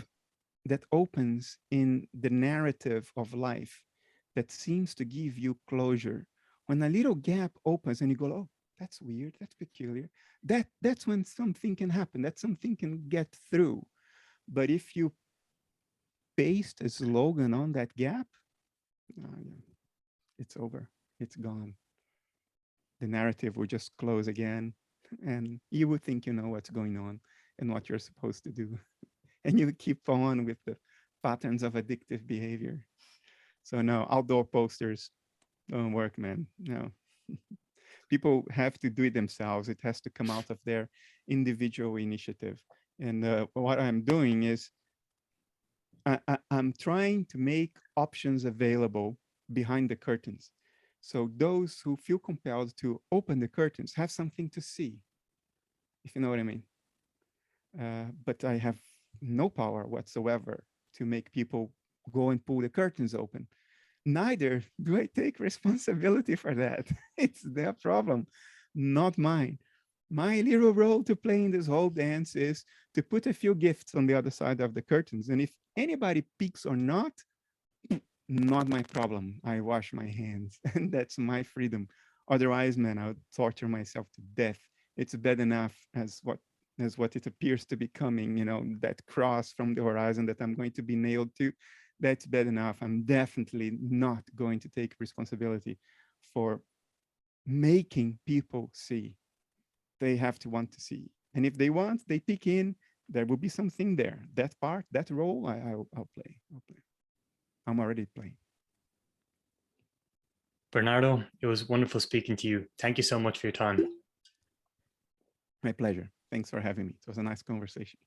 that opens in the narrative of life that seems to give you closure. When a little gap opens and you go, oh, that's weird, that's peculiar, that's when something can happen, that something can get through. But if you paste a slogan on that gap, it's over, it's gone. The narrative will just close again, and you would think you know what's going on and what you're supposed to do. And you keep on with the patterns of addictive behavior. So no, outdoor posters don't work, man. No. People have to do it themselves. It has to come out of their individual initiative. And what I'm doing is I'm trying to make options available behind the curtains. So those who feel compelled to open the curtains have something to see, if you know what I mean. But I have no power whatsoever to make people go and pull the curtains open. Neither do I take responsibility for that. It's their problem, not mine. My little role to play in this whole dance is to put a few gifts on the other side of the curtains. And if anybody peeks or not my problem. I wash my hands, and that's my freedom. Otherwise, man, I would torture myself to death. It's bad enough as what it appears to be coming, that cross from the horizon that I'm going to be nailed to. That's bad enough. I'm definitely not going to take responsibility for making people see. They have to want to see. And if they want, they pick in, there will be something there. That part, that role, I'll play. I'll play. I'm already playing. Bernardo, it was wonderful speaking to you. Thank you so much for your time. My pleasure. Thanks for having me. It was a nice conversation.